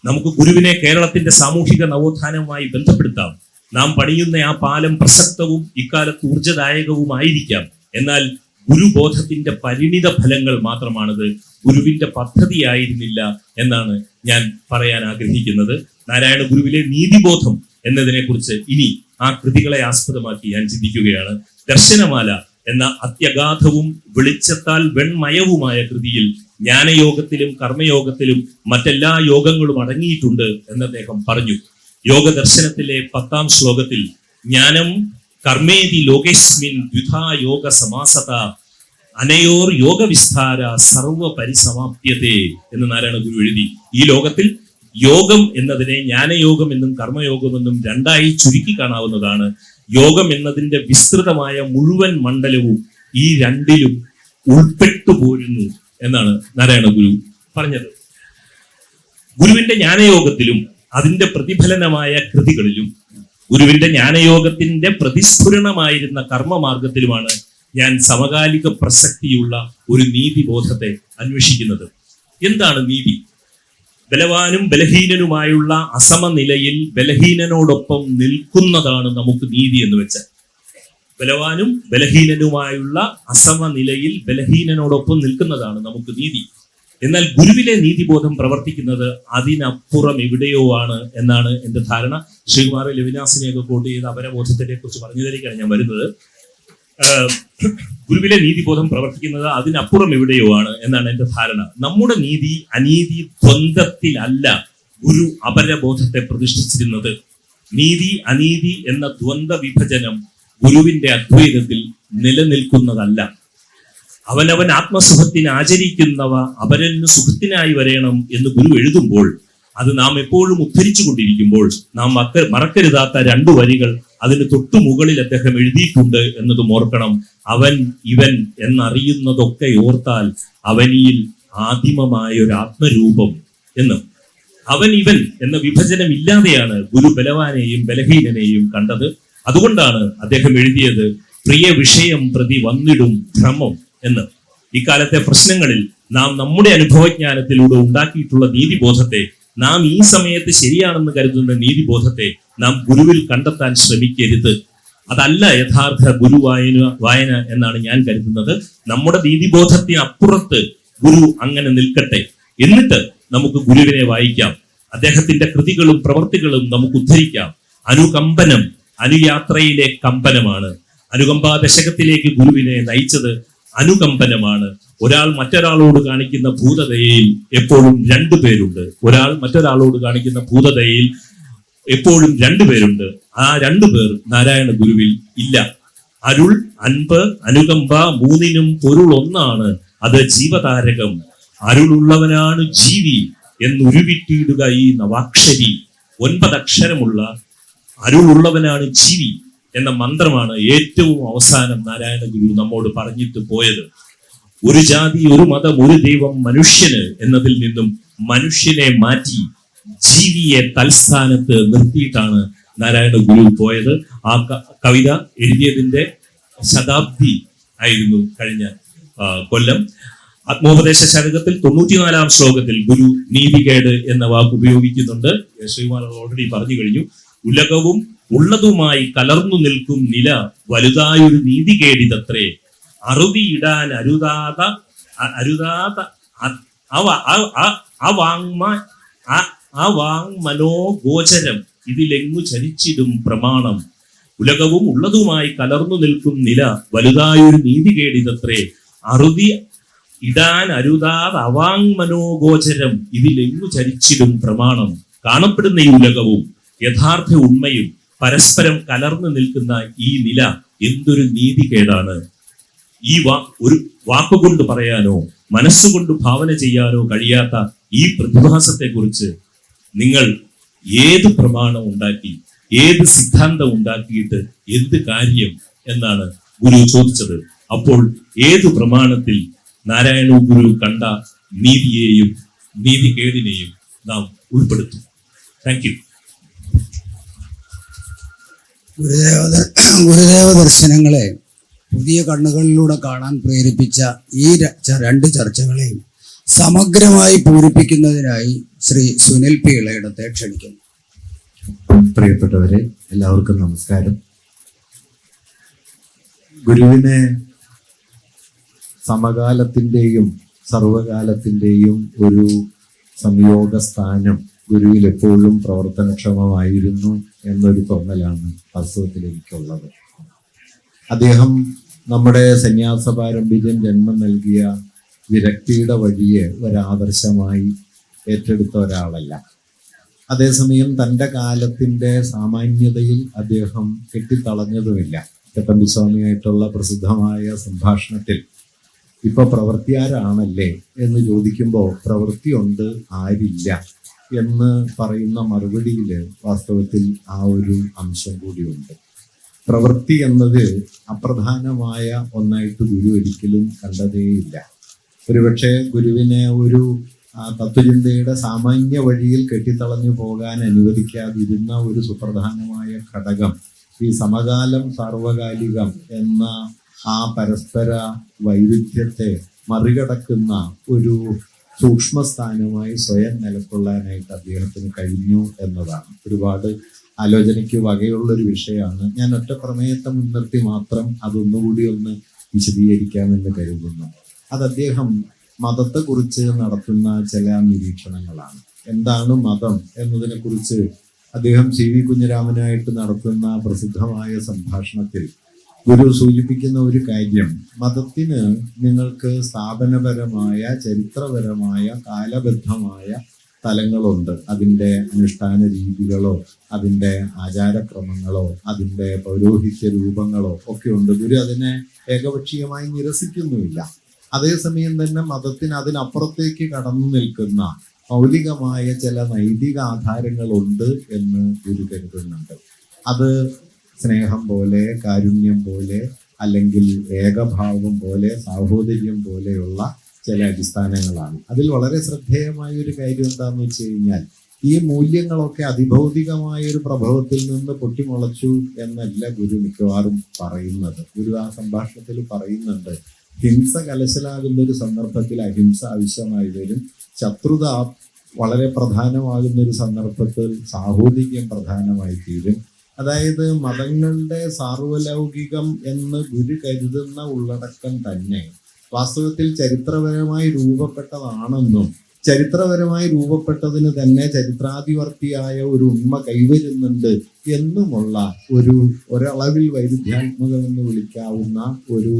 നമുക്ക് ഗുരുവിനെ കേരളത്തിന്റെ സാമൂഹിക നവോത്ഥാനവുമായി ബന്ധപ്പെടുത്താം. നാം പണിയുന്ന ആ പാലം പ്രസക്തവും ഇക്കാലത്ത് ഊർജദായകവുമായിരിക്കാം. എന്നാൽ ഗുരുബോധത്തിന്റെ പരിണിത ഫലങ്ങൾ മാത്രമാണത്, ഗുരുവിന്റെ പദ്ധതിയായിരുന്നില്ല എന്നാണ് ഞാൻ പറയാൻ ആഗ്രഹിക്കുന്നത്. നാരായണ ഗുരുവിലെ നീതിബോധം എന്നതിനെ കുറിച്ച് ഇനി ആ കൃതികളെ ആസ്പദമാക്കി ഞാൻ ചിന്തിക്കുകയാണ്. ദർശനമാല എന്ന അത്യഗാധവും വെളിച്ചത്താൽ വെൺമയവുമായ കൃതിയിൽ ജ്ഞാനയോഗത്തിലും കർമ്മയോഗത്തിലും മറ്റെല്ലാ യോഗങ്ങളും അടങ്ങിയിട്ടുണ്ട് എന്ന് അദ്ദേഹം പറഞ്ഞു. യോഗ ദർശനത്തിലെ 10-ാം ശ്ലോകത്തിൽ ജ്ഞാനം കർമ്മേതി ലോകേസ്മിൻ ദ്വിധാ യോഗ സമാസത അനയോർ യോഗ വിസ്താര സർവ പരിസമാപ്യതേ എന്ന് നാരായണ ഗുരു എഴുതി. ഈ ലോകത്തിൽ യോഗം എന്നതിനെ ജ്ഞാനയോഗം എന്നും കർമ്മയോഗമെന്നും രണ്ടായി ചുരുക്കി കാണാവുന്നതാണ്. യോഗം എന്നതിന്റെ വിസ്തൃതമായ മുഴുവൻ മണ്ഡലവും ഈ രണ്ടിലും ഉൾപ്പെട്ടു പോരുന്നു എന്നാണ് നാരായണ ഗുരു പറഞ്ഞത്. ഗുരുവിന്റെ ജ്ഞാനയോഗത്തിലും അതിന്റെ പ്രതിഫലനമായ കൃതികളിലും ഗുരുവിന്റെ ജ്ഞാനയോഗത്തിന്റെ പ്രതിസ്ഫുരണമായിരുന്ന കർമ്മമാർഗത്തിലുമാണ് ഞാൻ സമകാലിക പ്രസക്തിയുള്ള ഒരു നീതിബോധത്തെ അന്വേഷിക്കുന്നത്. എന്താണ് നീതി? ബലവാനും ബലഹീനനുമായുള്ള അസമനിലയിൽ ബലഹീനനോടൊപ്പം നിൽക്കുന്നതാണ് നമുക്ക് നീതി എന്ന് വെച്ചാൽ. ബലവാനും ബലഹീനനുമായുള്ള അസമനിലയിൽ ബലഹീനനോടൊപ്പം നിൽക്കുന്നതാണ് നമുക്ക് നീതി. എന്നാൽ ഗുരുവിലെ നീതിബോധം പ്രവർത്തിക്കുന്നത് അതിനപ്പുറം എവിടെയോ ആണ് എന്നാണ് എന്റെ ധാരണ. ശ്രീകുമാർ ലവിനാസിനെയൊക്കെ കോട്ട് ചെയ്ത് അപരബോധത്തിനെ കുറിച്ച് പറഞ്ഞതിലേക്കാണ് ഞാൻ വരുന്നത്. ഗുരുവിലെ നീതിബോധം പ്രവർത്തിക്കുന്നത് അതിനപ്പുറം എവിടെയോ ആണ് എന്നാണ് എന്റെ ധാരണ. നമ്മുടെ നീതി അനീതി ദ്വന്ദ്വത്തിലല്ല ഗുരു അപരബോധത്തെ പ്രതിഷ്ഠിച്ചിരുന്നത്. നീതി അനീതി എന്ന ദ്വന്ദ്വ വിഭജനം ഗുരുവിന്റെ അദ്വൈതത്തിൽ നിലനിൽക്കുന്നതല്ല. അവനവൻ ആത്മസുഖത്തിന് ആചരിക്കുന്നവ അപരന് സുഖത്തിനായി വരേണം എന്ന് ഗുരു എഴുതുമ്പോൾ, അത് നാം എപ്പോഴും ഉദ്ധരിച്ചു കൊണ്ടിരിക്കുമ്പോൾ നാം മറക്കരുതാത്ത 2 വരികൾ അതിന് തൊട്ടു മുകളിൽ അദ്ദേഹം എഴുതിയിട്ടുണ്ട് എന്നതും ഓർക്കണം. അവൻ ഇവൻ എന്നറിയുന്നതൊക്കെ ഓർത്താൽ അവനിയിൽ ആദിമമായ ഒരു ആത്മരൂപം എന്ന്. അവൻ ഇവൻ എന്ന വിഭജനം ഇല്ലാതെയാണ് ഗുരു ബലവാനെയും ബലഹീനനെയും കണ്ടത്. അതുകൊണ്ടാണ് അദ്ദേഹം എഴുതിയത് പ്രിയ വിഷയം പ്രതി വന്നിടും ഭ്രമം എന്ന്. ഇക്കാലത്തെ പ്രശ്നങ്ങളിൽ നാം നമ്മുടെ അനുഭവജ്ഞാനത്തിലൂടെ ഉണ്ടാക്കിയിട്ടുള്ള നീതിബോധത്തെ, നാം ഈ സമയത്ത് ശരിയാണെന്ന് കരുതുന്ന നീതിബോധത്തെ നാം ഗുരുവിൽ കണ്ടെത്താൻ ശ്രമിക്കരുത്. അതല്ല യഥാർത്ഥ വായന എന്നാണ് ഞാൻ കരുതുന്നത്. നമ്മുടെ നീതിബോധത്തിന് അപ്പുറത്ത് ഗുരു അങ്ങനെ നിൽക്കട്ടെ, എന്നിട്ട് നമുക്ക് ഗുരുവിനെ വായിക്കാം. അദ്ദേഹത്തിന്റെ കൃതികളും പ്രവർത്തികളും നമുക്ക് ഉദ്ധരിക്കാം. അനുകമ്പനം അനുയാത്രയിലെ കമ്പനമാണ്. അനുകമ്പാ ദശകത്തിലേക്ക് ഗുരുവിനെ നയിച്ചത് അനുകമ്പനമാണ്. ഒരാൾ മറ്റൊരാളോട് കാണിക്കുന്ന ഭൂതദയയിൽ എപ്പോഴും രണ്ടുപേരുണ്ട്. ഒരാൾ മറ്റൊരാളോട് കാണിക്കുന്ന ഭൂതദയയിൽ എപ്പോഴും രണ്ടുപേരുണ്ട്. ആ രണ്ടുപേർ നാരായണ ഗുരുവിൽ ഇല്ല. അരുൾ, അൻപ്, അനുകമ്പ മൂന്നിനും പൊരുൾ ഒന്നാണ്. അത് ജീവതാരകം. അരുളുള്ളവനാണ് ജീവി എന്നുരുവിട്ടിടുക ഈ നവാക്ഷരി. 9 അക്ഷരമുള്ള അരുളുള്ളവനാണ് ജീവി എന്ന മന്ത്രമാണ് ഏറ്റവും അവസാനം നാരായണ ഗുരു നമ്മോട് പറഞ്ഞിട്ട് പോയത്. ഒരു ജാതി, ഒരു മതം, ഒരു ദൈവം, മനുഷ്യന് എന്നതിൽ നിന്നും മനുഷ്യനെ മാറ്റി ജീവിയെ തൽസ്ഥാനത്ത് നിർത്തിയിട്ടാണ് നാരായണ ഗുരു പോയത്. ആ കവിത എഴുതിയതിന്റെ ശതാബ്ദി ആയിരുന്നു കഴിഞ്ഞ കൊല്ലം. ആത്മോപദേശ ശതകത്തിൽ 94-ാം ശ്ലോകത്തിൽ ഗുരു നീതികേട് എന്ന വാക്ക് ഉപയോഗിക്കുന്നുണ്ട്. ശ്രീകുമാർ ഓൾറെഡി പറഞ്ഞു കഴിഞ്ഞു. ഉലകവും ഉള്ളതുമായി കലർന്നു നിൽക്കും നില വലുതായൊരു നീതികേടിതത്രേ. അറുതിയിടാൻ അരുതാത അവാങ്മനോഗോചരം ഇതിലെങ്ങു ചരിച്ചിടും പ്രമാണം. ഉലകവും ഉള്ളതുമായി കലർന്നു നിൽക്കും നില വലുതായൊരു നീതികേടിതത്രേ. അറുതി ഇടാൻ അരുതാത് അവാങ്മനോഗോചരം ഇതിലെങ്ങു ചരിച്ചിടും പ്രമാണം. കാണപ്പെടുന്ന ഈ ഉലകവും യഥാർത്ഥ ഉണ്മയും പരസ്പരം കലർന്നു നിൽക്കുന്ന ഈ നില എന്തൊരു നീതികേടാണ്. ഈ ഒരു വാക്കുകൊണ്ട് പറയാനോ മനസ്സുകൊണ്ട് ഭാവന ചെയ്യാനോ കഴിയാത്ത ഈ പ്രതിഭാസത്തെ കുറിച്ച് നിങ്ങൾ ഏത് പ്രമാണം ഉണ്ടാക്കി, ഏത് സിദ്ധാന്തം ഉണ്ടാക്കിയിട്ട് എന്ത് കാര്യം എന്നാണ് ഗുരു ചോദിച്ചത്. അപ്പോൾ ഏത് പ്രമാണത്തിൽ നാരായണ ഗുരു കണ്ട നീതിയെയും നീതികേടിനെയും നാം ഉൾപ്പെടുത്തും? Thank you. ഗുരുദേവ ദർശനങ്ങളെ പുതിയ കണ്ണുകളിലൂടെ കാണാൻ പ്രേരിപ്പിച്ച ഈ 2 ചർച്ചകളെയും സമഗ്രമായി പൂരിപ്പിക്കുന്നതിനായി ശ്രീ സുനിൽ പി ഇളയിടത്തെ ക്ഷണിക്കുന്നു. പ്രിയപ്പെട്ടവരെ, എല്ലാവർക്കും നമസ്കാരം. ഗുരുവിനെ സമകാലത്തിൻ്റെയും സർവകാലത്തിൻ്റെയും ഒരു സംയോഗ സ്ഥാനം ഗുരുവിൽ എപ്പോഴും പ്രവർത്തനക്ഷമമായിരുന്നു എന്നൊരു തോന്നലാണ് വാസ്തവത്തിൽ എനിക്കുള്ളത്. അദ്ദേഹം നമ്മുടെ സന്യാസ പാരമ്പര്യം ജന്മം നൽകിയ വിരക്തിയുടെ വഴിയെ ഒരാദർശമായി ഏറ്റെടുത്ത ഒരാളല്ല. അതേസമയം തൻ്റെ കാലത്തിൻ്റെ സാമാന്യതയിൽ അദ്ദേഹം കെട്ടിത്തളഞ്ഞതുമില്ല. ചട്ടമ്പിസ്വാമിയായിട്ടുള്ള പ്രസിദ്ധമായ സംഭാഷണത്തിൽ ഇപ്പൊ പ്രവൃത്തിയാരാണല്ലേ എന്ന് ചോദിക്കുമ്പോൾ പ്രവൃത്തിയുണ്ട് ആരില്ല എന്ന് പറയുന്ന മറുപടിയിൽ വാസ്തവത്തിൽ ആ ഒരു അംശം കൂടിയുണ്ട്. പ്രവൃത്തി എന്നത് അപ്രധാനമായ ഒന്നായിട്ട് ഗുരു ഒരിക്കലും കണ്ടതേയില്ല. ഒരുപക്ഷെ ഗുരുവിനെ ഒരു തത്വചിന്തയുടെ സാമാന്യ വഴിയിൽ കെട്ടിത്തളഞ്ഞു പോകാൻ അനുവദിക്കാതിരുന്ന ഒരു സുപ്രധാനമായ ഘടകം ഈ സമകാലം സാർവകാലികം എന്ന ആ പരസ്പര വൈരുദ്ധ്യത്തെ മറികടക്കുന്ന ഒരു സൂക്ഷ്മസ്ഥാനമായി സ്വയം നിലകൊള്ളാനായിട്ട് അദ്ദേഹത്തിന് കഴിഞ്ഞു എന്നതാണ്. ഒരുപാട് ആലോചനയ്ക്ക് വകയുള്ളൊരു വിഷയമാണ്. ഞാൻ ഒറ്റ പ്രമേയത്തെ മുൻനിർത്തി മാത്രം അതൊന്നുകൂടി ഒന്ന് വിശദീകരിക്കാമെന്ന് കരുതുന്നു. അത് അദ്ദേഹം മതത്തെക്കുറിച്ച് നടത്തുന്ന ചില നിരീക്ഷണങ്ങളാണ്. എന്താണ് മതം എന്നതിനെ കുറിച്ച് അദ്ദേഹം സി വി കുഞ്ഞിരാമനായിട്ട് നടത്തുന്ന പ്രസിദ്ധമായ സംഭാഷണത്തിൽ ഗുരു സൂചിപ്പിക്കുന്ന ഒരു കാര്യം, മതത്തിന് നിങ്ങൾക്ക് സ്ഥാപനപരമായ ചരിത്രപരമായ കാലബദ്ധമായ തലങ്ങളുണ്ട്. അതിൻ്റെ അനുഷ്ഠാന രീതികളോ അതിൻ്റെ ആചാരക്രമങ്ങളോ അതിൻ്റെ പൗരോഹിത്യ രൂപങ്ങളോ ഒക്കെ ഉണ്ട്. ഗുരു അതിനെ ഏകപക്ഷീയമായി നിരസിക്കുന്നുമില്ല. അതേസമയം തന്നെ മതത്തിന് അതിനപ്പുറത്തേക്ക് കടന്നു നിൽക്കുന്ന മൗലികമായ ചില നൈതിക ആധാരങ്ങളുണ്ട് എന്ന് ഗുരു കരുതുന്നുണ്ട്. അത് സ്നേഹം പോലെ, കാരുണ്യം പോലെ, അല്ലെങ്കിൽ ഏകഭാവം പോലെ, സാഹോദര്യം പോലെയുള്ള ചില അടിസ്ഥാനങ്ങളാണ്. അതിൽ വളരെ ശ്രദ്ധേയമായ ഒരു കാര്യം എന്താണെന്ന് വെച്ച് കഴിഞ്ഞാൽ, ഈ മൂല്യങ്ങളൊക്കെ അതിഭൗതികമായ ഒരു പ്രഭവത്തിൽ നിന്ന് പൊട്ടിമുളച്ചു എന്നല്ല ഗുരു മിക്കവാറും പറയുന്നത്. ഗുരു ആ സംഭാഷണത്തിൽ പറയുന്നുണ്ട്, ഹിംസ കലശലാകുന്ന ഒരു സന്ദർഭത്തിൽ അഹിംസ ആവശ്യമായി വരും, ശത്രുത വളരെ പ്രധാനമാകുന്ന ഒരു സന്ദർഭത്തിൽ സാഹോദര്യം പ്രധാനമായി തീരും. അതായത് മതങ്ങളുടെ സാർവലൗകികം എന്ന് ഗുരു കരുതുന്ന ഉള്ളടക്കം തന്നെ വാസ്തവത്തിൽ ചരിത്രപരമായി രൂപപ്പെട്ടതാണെന്നും ചരിത്രപരമായി രൂപപ്പെട്ടതിന് തന്നെ ചരിത്രാധിവർത്തിയായ ഒരു ഉണ്മ കൈവരുന്നുണ്ട് എന്നുമുള്ള ഒരളവിൽ വൈരുദ്ധ്യാത്മകമെന്ന് വിളിക്കാവുന്ന ഒരു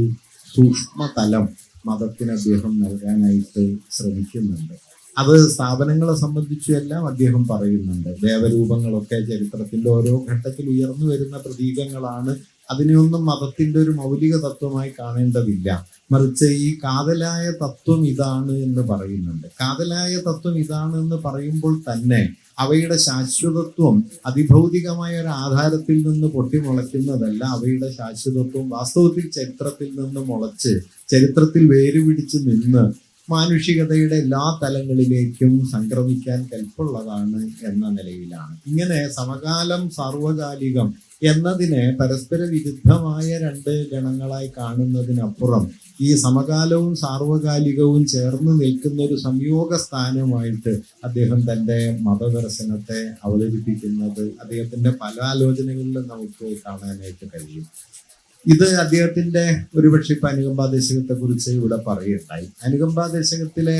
സൂക്ഷ്മതലം മതത്തിന് അദ്ദേഹം നൽകാനായിട്ട് ശ്രമിക്കുന്നുണ്ട്. അത് സ്ഥാപനങ്ങളെ സംബന്ധിച്ചും എല്ലാം അദ്ദേഹം പറയുന്നുണ്ട്. ദേവരൂപങ്ങളൊക്കെ ചരിത്രത്തിന്റെ ഓരോ ഘട്ടത്തിൽ ഉയർന്നു വരുന്ന പ്രതീകങ്ങളാണ്. അതിനെയൊന്നും മതത്തിന്റെ ഒരു മൗലിക തത്വമായി കാണേണ്ടതില്ല. മറിച്ച് ഈ കാതലായ തത്വം ഇതാണ് എന്ന് പറയുന്നുണ്ട്. കാതലായ തത്വം ഇതാണ് എന്ന് പറയുമ്പോൾ തന്നെ അവയുടെ ശാശ്വതത്വം അതിഭൗതികമായ ഒരു ആധാരത്തിൽ നിന്ന് പൊട്ടിമുളയ്ക്കുന്നതല്ല. അവയുടെ ശാശ്വതത്വം വാസ്തവത്തിൽ ചരിത്രത്തിൽ നിന്ന് മുളച്ച് ചരിത്രത്തിൽ വേരുപിടിച്ച് നിന്ന് മാനുഷികതയുടെ എല്ലാ തലങ്ങളിലേക്കും സംക്രമിക്കാൻ കൽപ്പുള്ളതാണ് എന്ന നിലയിലാണ്. ഇങ്ങനെ സമകാലം സാർവകാലികം എന്നതിനെ പരസ്പര വിരുദ്ധമായ രണ്ട് ഗണങ്ങളായി കാണുന്നതിനപ്പുറം ഈ സമകാലവും സാർവകാലികവും ചേർന്ന് നിൽക്കുന്ന ഒരു സംയോഗ സ്ഥാനമായിട്ട് അദ്ദേഹം തൻ്റെ മതദർശനത്തെ അവതരിപ്പിക്കുന്നത് അദ്ദേഹത്തിന്റെ പല ആലോചനകളിലും നമുക്ക് കാണാനായിട്ട് കഴിയും. ഇത് അദ്ദേഹത്തിന്റെ ഒരുപക്ഷെ ഇപ്പൊ അനുകമ്പാദേശകത്തെ കുറിച്ച് ഇവിടെ പറയുണ്ടായി. അനുകമ്പാദേശകത്തിലെ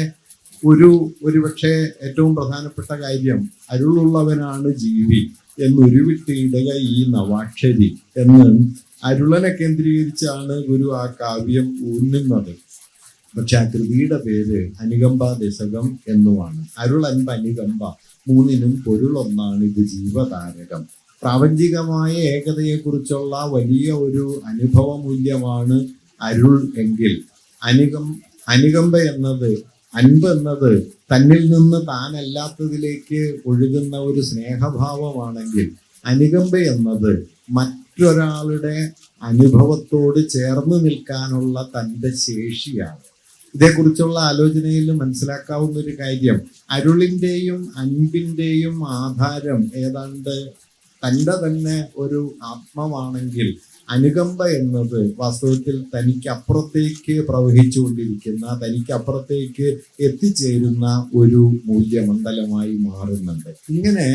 ഒരുപക്ഷെ ഏറ്റവും പ്രധാനപ്പെട്ട കാര്യം അരുളുള്ളവനാണ് ജീവി എന്നുരുവിട്ടിടുക ഈ നവാക്ഷരി എന്ന് അരുളനെ കേന്ദ്രീകരിച്ചാണ് ഗുരു ആ കാവ്യം ഊന്നുന്നത്. പക്ഷെ ആ കൃതിയുടെ പേര് അനുകമ്പാദേശകം എന്നുമാണ്. അരുളൻപ അനുകമ്പ മൂന്നിനും പൊരുളൊന്നാണ്, ഇത് ജീവതാരകം. പ്രാപഞ്ചികമായ ഏകതയെക്കുറിച്ചുള്ള വലിയ ഒരു അനുഭവ മൂല്യമാണ് അരുൾ എങ്കിൽ അനുകമ്പ എന്നത്, അൻപ് എന്നത് തന്നിൽ നിന്ന് താനല്ലാത്തതിലേക്ക് ഒഴുകുന്ന ഒരു സ്നേഹഭാവമാണെങ്കിൽ അനുകമ്പ എന്നത് മറ്റൊരാളുടെ അനുഭവത്തോട് ചേർന്ന് നിൽക്കാനുള്ള തൻ്റെ ശേഷിയാണ്. ഇതേക്കുറിച്ചുള്ള ആലോചനയിൽ മനസ്സിലാക്കാവുന്ന ഒരു കാര്യം, അരുളിൻ്റെയും അൻപിൻ്റെയും ആധാരം ഏതാണ്ട് തൻ്റെ തന്നെ ഒരു ആത്മമാണെങ്കിൽ അനുകമ്പ എന്നത് വാസ്തവത്തിൽ തനിക്കപ്പുറത്തേക്ക് പ്രവഹിച്ചുകൊണ്ടിരിക്കുന്ന, തനിക്കപ്പുറത്തേക്ക് എത്തിച്ചേരുന്ന ഒരു മൂല്യമണ്ഡലമായി മാറുന്നുണ്ട്. ഇങ്ങനെ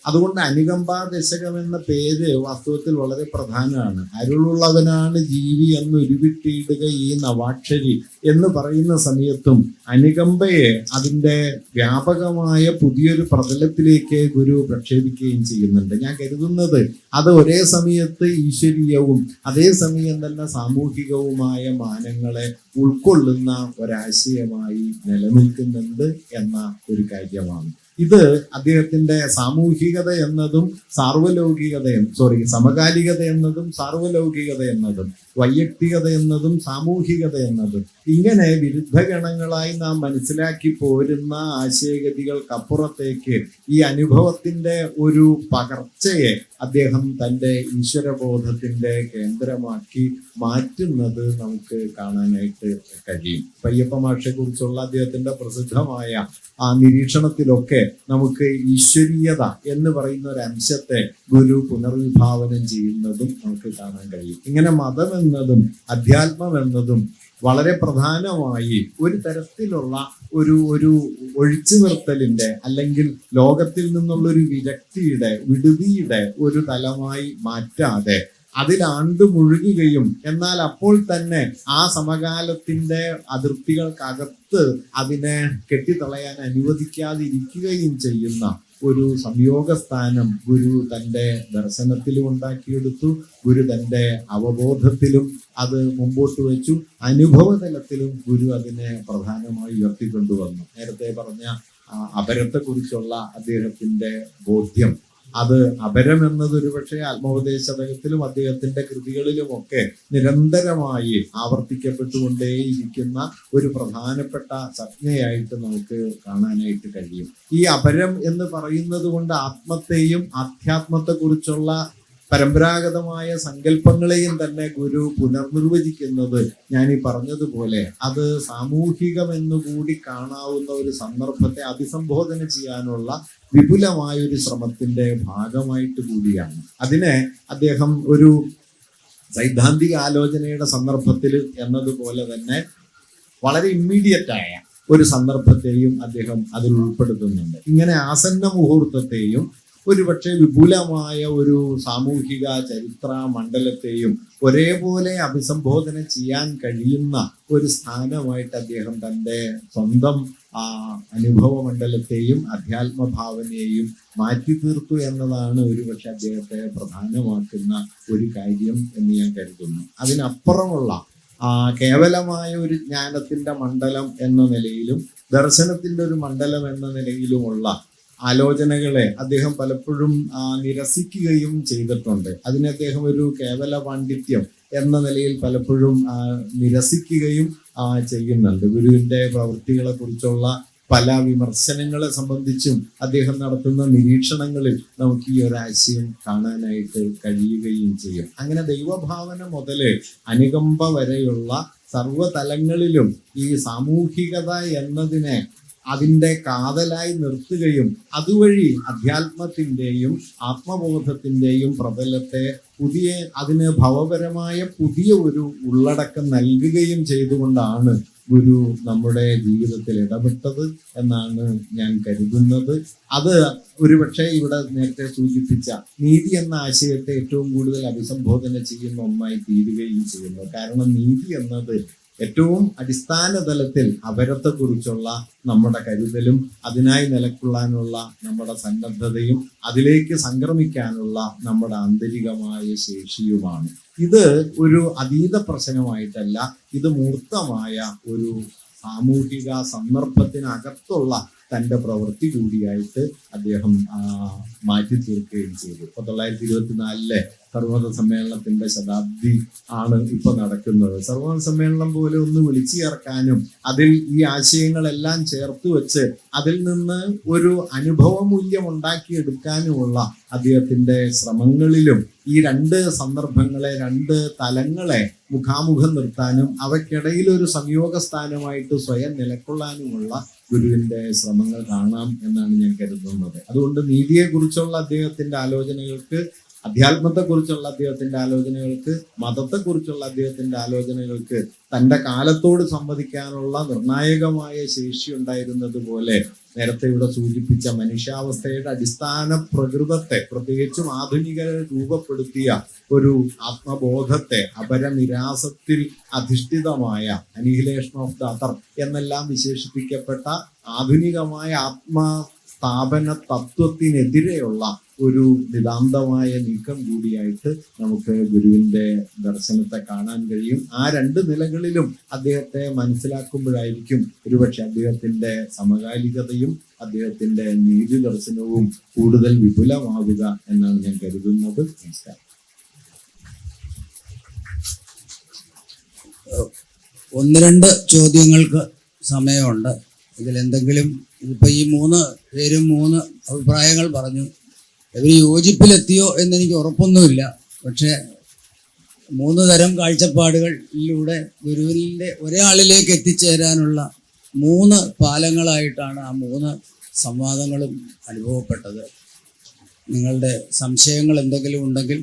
അതുകൊണ്ട് അനുകമ്പാദശകം എന്ന പേര് വാസ്തവത്തിൽ വളരെ പ്രധാനമാണ്. അരുളുള്ളവനാണ് ജീവി എന്ന് ഉരുവിട്ടിടുക ഈ നവാക്ഷരി എന്ന് പറയുന്ന സമയത്തും അനുകമ്പയെ അതിൻ്റെ വ്യാപകമായ പുതിയൊരു പ്രതലത്തിലേക്ക് ഗുരു പ്രക്ഷേപിക്കുകയും ചെയ്യുന്നുണ്ട്. ഞാൻ കരുതുന്നത് അത് ഒരേ സമയത്ത് ഈശ്വരീയവും അതേസമയം തന്നെ സാമൂഹികവുമായ മാനങ്ങളെ ഉൾക്കൊള്ളുന്ന ഒരാശയമായി നിലനിൽക്കുന്നുണ്ട് എന്ന ഒരു കാര്യമാണ്. ഇത് അദ്ദേഹത്തിന്റെ സാമൂഹികത എന്നതും സമകാലികത എന്നതും സാർവലൗകികത എന്നതും വൈയക്തികത എന്നതും സാമൂഹികത എന്നതും ഇങ്ങനെ വിരുദ്ധ ഗണങ്ങളായി നാം മനസ്സിലാക്കി പോരുന്ന ആശയഗതികൾക്കപ്പുറത്തേക്ക് ഈ അനുഭവത്തിന്റെ ഒരു പകർച്ചയെ അദ്ദേഹം തൻ്റെ ഈശ്വരബോധത്തിന്റെ കേന്ദ്രമാക്കി മാറ്റുന്നത് നമുക്ക് കാണാനായിട്ട് കഴിയും. പയ്യപ്പ മാഷെ കുറിച്ചുള്ള അദ്ദേഹത്തിന്റെ പ്രസിദ്ധമായ ആ നിരീക്ഷണത്തിലൊക്കെ നമുക്ക് ഈശ്വരീയത എന്ന് പറയുന്ന ഒരു അംശത്തെ ഗുരു പുനർവിഭാവനം ചെയ്യുന്നതും നമുക്ക് കാണാൻ കഴിയും. ഇങ്ങനെ മതം എന്നതും അധ്യാത്മം എന്നതും വളരെ പ്രധാനമായി ഒരു തരത്തിലുള്ള ഒരു ഒഴിച്ചു നിർത്തലിന്റെ അല്ലെങ്കിൽ ലോകത്തിൽ നിന്നുള്ള ഒരു വിടുതിയുടെ ഒരു തലമായി മാറ്റാതെ അതിലാണ്ട് മുഴുകുകയും എന്നാൽ അപ്പോൾ തന്നെ ആ സമകാലത്തിന്റെ അതിർത്തികൾക്കകത്ത് അതിനെ കെട്ടിത്തളയാൻ അനുവദിക്കാതിരിക്കുകയും ചെയ്യുന്ന ഒരു സംയോഗസ്ഥാനം ഗുരു തൻ്റെ ദർശനത്തിലും ഉണ്ടാക്കിയെടുത്തു. ഗുരു തൻ്റെ അവബോധത്തിലും അത് മുമ്പോട്ട് വെച്ചു. അനുഭവതലത്തിലും ഗുരു അതിനെ പ്രധാനമായി ഉയർത്തിക്കൊണ്ടുവന്നു. നേരത്തെ പറഞ്ഞ അപരത്തെക്കുറിച്ചുള്ള അദ്ദേഹത്തിന്റെ ബോധ്യം, അത് അപരം എന്നത് ഒരുപക്ഷെ ആത്മോപദേശതകത്തിലും അദ്ദേഹത്തിന്റെ കൃതികളിലുമൊക്കെ നിരന്തരമായി ആവർത്തിക്കപ്പെട്ടുകൊണ്ടേയിരിക്കുന്ന ഒരു പ്രധാനപ്പെട്ട സംജ്ഞയായിട്ട് നമുക്ക് കാണാനായിട്ട് കഴിയും. ഈ അപരം എന്ന് പറയുന്നത് കൊണ്ട് ആത്മത്തെയും ആധ്യാത്മത്തെക്കുറിച്ചുള്ള പരമ്പരാഗതമായ സങ്കല്പങ്ങളെയും തന്നെ ഗുരു പുനർനിർവചിക്കുന്നത് ഞാൻ ഈ പറഞ്ഞതുപോലെ അത് സാമൂഹികമെന്നുകൂടി കാണാവുന്ന ഒരു സന്ദർഭത്തെ അഭിസംബോധന ചെയ്യാനുള്ള വിപുലമായ ഒരു ശ്രമത്തിന്റെ ഭാഗമായിട്ട് കൂടിയാണ്. അതിനെ അദ്ദേഹം ഒരു സൈദ്ധാന്തിക ആലോചനയുടെ സന്ദർഭത്തിൽ എന്നതുപോലെ തന്നെ വളരെ ഇമ്മീഡിയറ്റ് ആയ ഒരു സന്ദർഭത്തെയും അദ്ദേഹം അതിൽ ഉൾപ്പെടുത്തുന്നുണ്ട്. ഇങ്ങനെ ആസന്ന മുഹൂർത്തത്തെയും ഒരുപക്ഷെ വിപുലമായ ഒരു സാമൂഹിക ചരിത്ര മണ്ഡലത്തെയും ഒരേപോലെ അഭിസംബോധന ചെയ്യാൻ കഴിയുന്ന ഒരു സ്ഥാനമായിട്ട് അദ്ദേഹം തൻ്റെ സ്വന്തം അനുഭവ മണ്ഡലത്തെയും അധ്യാത്മഭാവനയെയും മാറ്റി തീർത്തു എന്നതാണ് ഒരുപക്ഷെ അദ്ദേഹത്തെ പ്രധാനമാക്കുന്ന ഒരു കാര്യം എന്ന് ഞാൻ കരുതുന്നു. അതിനപ്പുറമുള്ള കേവലമായ ഒരു ജ്ഞാനത്തിന്റെ മണ്ഡലം എന്ന നിലയിലും ദർശനത്തിന്റെ ഒരു മണ്ഡലം എന്ന നിലയിലുമുള്ള ആലോചനകളെ അദ്ദേഹം പലപ്പോഴും നിരസിക്കുകയും ചെയ്തിട്ടുണ്ട്. അതിനെ അദ്ദേഹം ഒരു കേവല പാണ്ഡിത്യം എന്ന നിലയിൽ പലപ്പോഴും നിരസിക്കുകയും ചെയ്യുന്നുണ്ട്. ഗുരുവിന്റെ പ്രവൃത്തികളെ കുറിച്ചുള്ള പല വിമർശനങ്ങളെ സംബന്ധിച്ചും അദ്ദേഹം നടത്തുന്ന നിരീക്ഷണങ്ങളിൽ നമുക്ക് ഈ ഒരു ആശയം കാണാനായിട്ട് കഴിയുകയും ചെയ്യും. അങ്ങനെ ദൈവഭാവന മുതൽ അനുകമ്പ വരെയുള്ള സർവ്വതലങ്ങളിലും ഈ സാമൂഹികത എന്നതിനെ അതിൻ്റെ കാതലായി നിർത്തുകയും അതുവഴി അധ്യാത്മത്തിൻ്റെയും ആത്മബോധത്തിൻ്റെയും പ്രതലത്തെ അതിന് ഭവപരമായ പുതിയ ഒരു ഉള്ളടക്കം നൽകുകയും ചെയ്തുകൊണ്ടാണ് ഗുരു നമ്മുടെ ജീവിതത്തിൽ ഇടപെട്ടത് എന്നാണ് ഞാൻ കരുതുന്നത്. അത് ഒരുപക്ഷെ ഇവിടെ നേരത്തെ സൂചിപ്പിച്ച നീതി എന്ന ആശയത്തെ ഏറ്റവും കൂടുതൽ അഭിസംബോധന ചെയ്യുന്ന ഒന്നായി തീരുകയും ചെയ്യുന്നു. കാരണം നീതി എന്നത് ഏറ്റവും അടിസ്ഥാന തലത്തിൽ അപരത്തെക്കുറിച്ചുള്ള നമ്മുടെ കരുതലും അതിനായി നിലകൊള്ളാനുള്ള നമ്മുടെ സന്നദ്ധതയും അതിലേക്ക് സംക്രമിക്കാനുള്ള നമ്മുടെ ആന്തരികമായ ശേഷിയുമാണ്. ഇത് ഒരു അതീത പ്രശ്നമായിട്ടല്ല, ഇത് മൂർത്തമായ ഒരു സാമൂഹിക സന്ദർഭത്തിനകത്തുള്ള തൻ്റെ പ്രവൃത്തി കൂടിയായിട്ട് അദ്ദേഹം മാറ്റി തീർക്കുകയും ചെയ്തു. 1924 സർവമത സമ്മേളനത്തിന്റെ ശതാബ്ദി ആണ് ഇപ്പൊ നടക്കുന്നത്. സർവമത സമ്മേളനം പോലെ ഒന്ന് വിളിച്ചു ചേർക്കാനും അതിൽ ഈ ആശയങ്ങളെല്ലാം ചേർത്ത് വെച്ച് അതിൽ നിന്ന് ഒരു അനുഭവ മൂല്യം ഉണ്ടാക്കിയെടുക്കാനുമുള്ള അദ്ദേഹത്തിന്റെ ശ്രമങ്ങളിലും ഈ രണ്ട് സന്ദർഭങ്ങളെ, രണ്ട് തലങ്ങളെ മുഖാമുഖം നിർത്താനും അവയ്ക്കിടയിൽ ഒരു സംയോഗ സ്ഥാനമായിട്ട് സ്വയം നിലകൊള്ളാനുമുള്ള ഗുരുവിന്റെ ശ്രമങ്ങൾ കാണാം എന്നാണ് ഞാൻ കരുതുന്നത്. അതുകൊണ്ട് നീതിയെക്കുറിച്ചുള്ള അദ്ദേഹത്തിന്റെ ആലോചനകൾക്ക്, അധ്യാത്മത്തെക്കുറിച്ചുള്ള അദ്ദേഹത്തിന്റെ ആലോചനകൾക്ക്, മതത്തെക്കുറിച്ചുള്ള അദ്ദേഹത്തിന്റെ ആലോചനകൾക്ക് തൻ്റെ കാലത്തോട് സംവദിക്കാനുള്ള നിർണായകമായ ശേഷി ഉണ്ടായിരുന്നത് പോലെ നേരത്തെ ഇവിടെ സൂചിപ്പിച്ച മനുഷ്യാവസ്ഥയുടെ അടിസ്ഥാന പ്രകൃതത്തെ, പ്രത്യേകിച്ചും ആധുനികരെ രൂപപ്പെടുത്തിയ ഒരു ആത്മബോധത്തെ, അപരനിരാസത്തിൽ അധിഷ്ഠിതമായ അനിഹിലേഷൻ ഓഫ് ദ അതർ എന്നെല്ലാം വിശേഷിപ്പിക്കപ്പെട്ട ആധുനികമായ ആത്മസ്ഥാപന തത്വത്തിനെതിരെയുള്ള ഒരു നിതാന്തമായ നീക്കം കൂടിയായിട്ട് നമുക്ക് ഗുരുവിന്റെ ദർശനത്തെ കാണാൻ കഴിയും. ആ രണ്ട് നിലകളിലും അദ്ദേഹത്തെ മനസ്സിലാക്കുമ്പോഴായിരിക്കും ഒരുപക്ഷെ അദ്ദേഹത്തിന്റെ സമകാലികതയും അദ്ദേഹത്തിന്റെ നീതി ദർശനവും കൂടുതൽ വിപുലമാവുക എന്നാണ് ഞാൻ കരുതുന്നത്. നമസ്കാരം. ഒന്ന് രണ്ട് ചോദ്യങ്ങൾക്ക് സമയമുണ്ട്. ഇതിലെന്തെങ്കിലും, ഇതിപ്പോൾ ഈ 3 പേരും 3 അഭിപ്രായങ്ങൾ പറഞ്ഞു. ഇവർ യോജിപ്പിലെത്തിയോ എന്നെനിക്ക് ഉറപ്പൊന്നുമില്ല. പക്ഷേ 3 തരം കാഴ്ചപ്പാടുകളിലൂടെ ഗുരുവിൻ്റെ ഒരാളിലേക്ക് എത്തിച്ചേരാനുള്ള 3 പാലങ്ങളായിട്ടാണ് ആ 3 സംവാദങ്ങളും അനുഭവപ്പെട്ടത്. നിങ്ങളുടെ സംശയങ്ങൾ എന്തെങ്കിലും ഉണ്ടെങ്കിൽ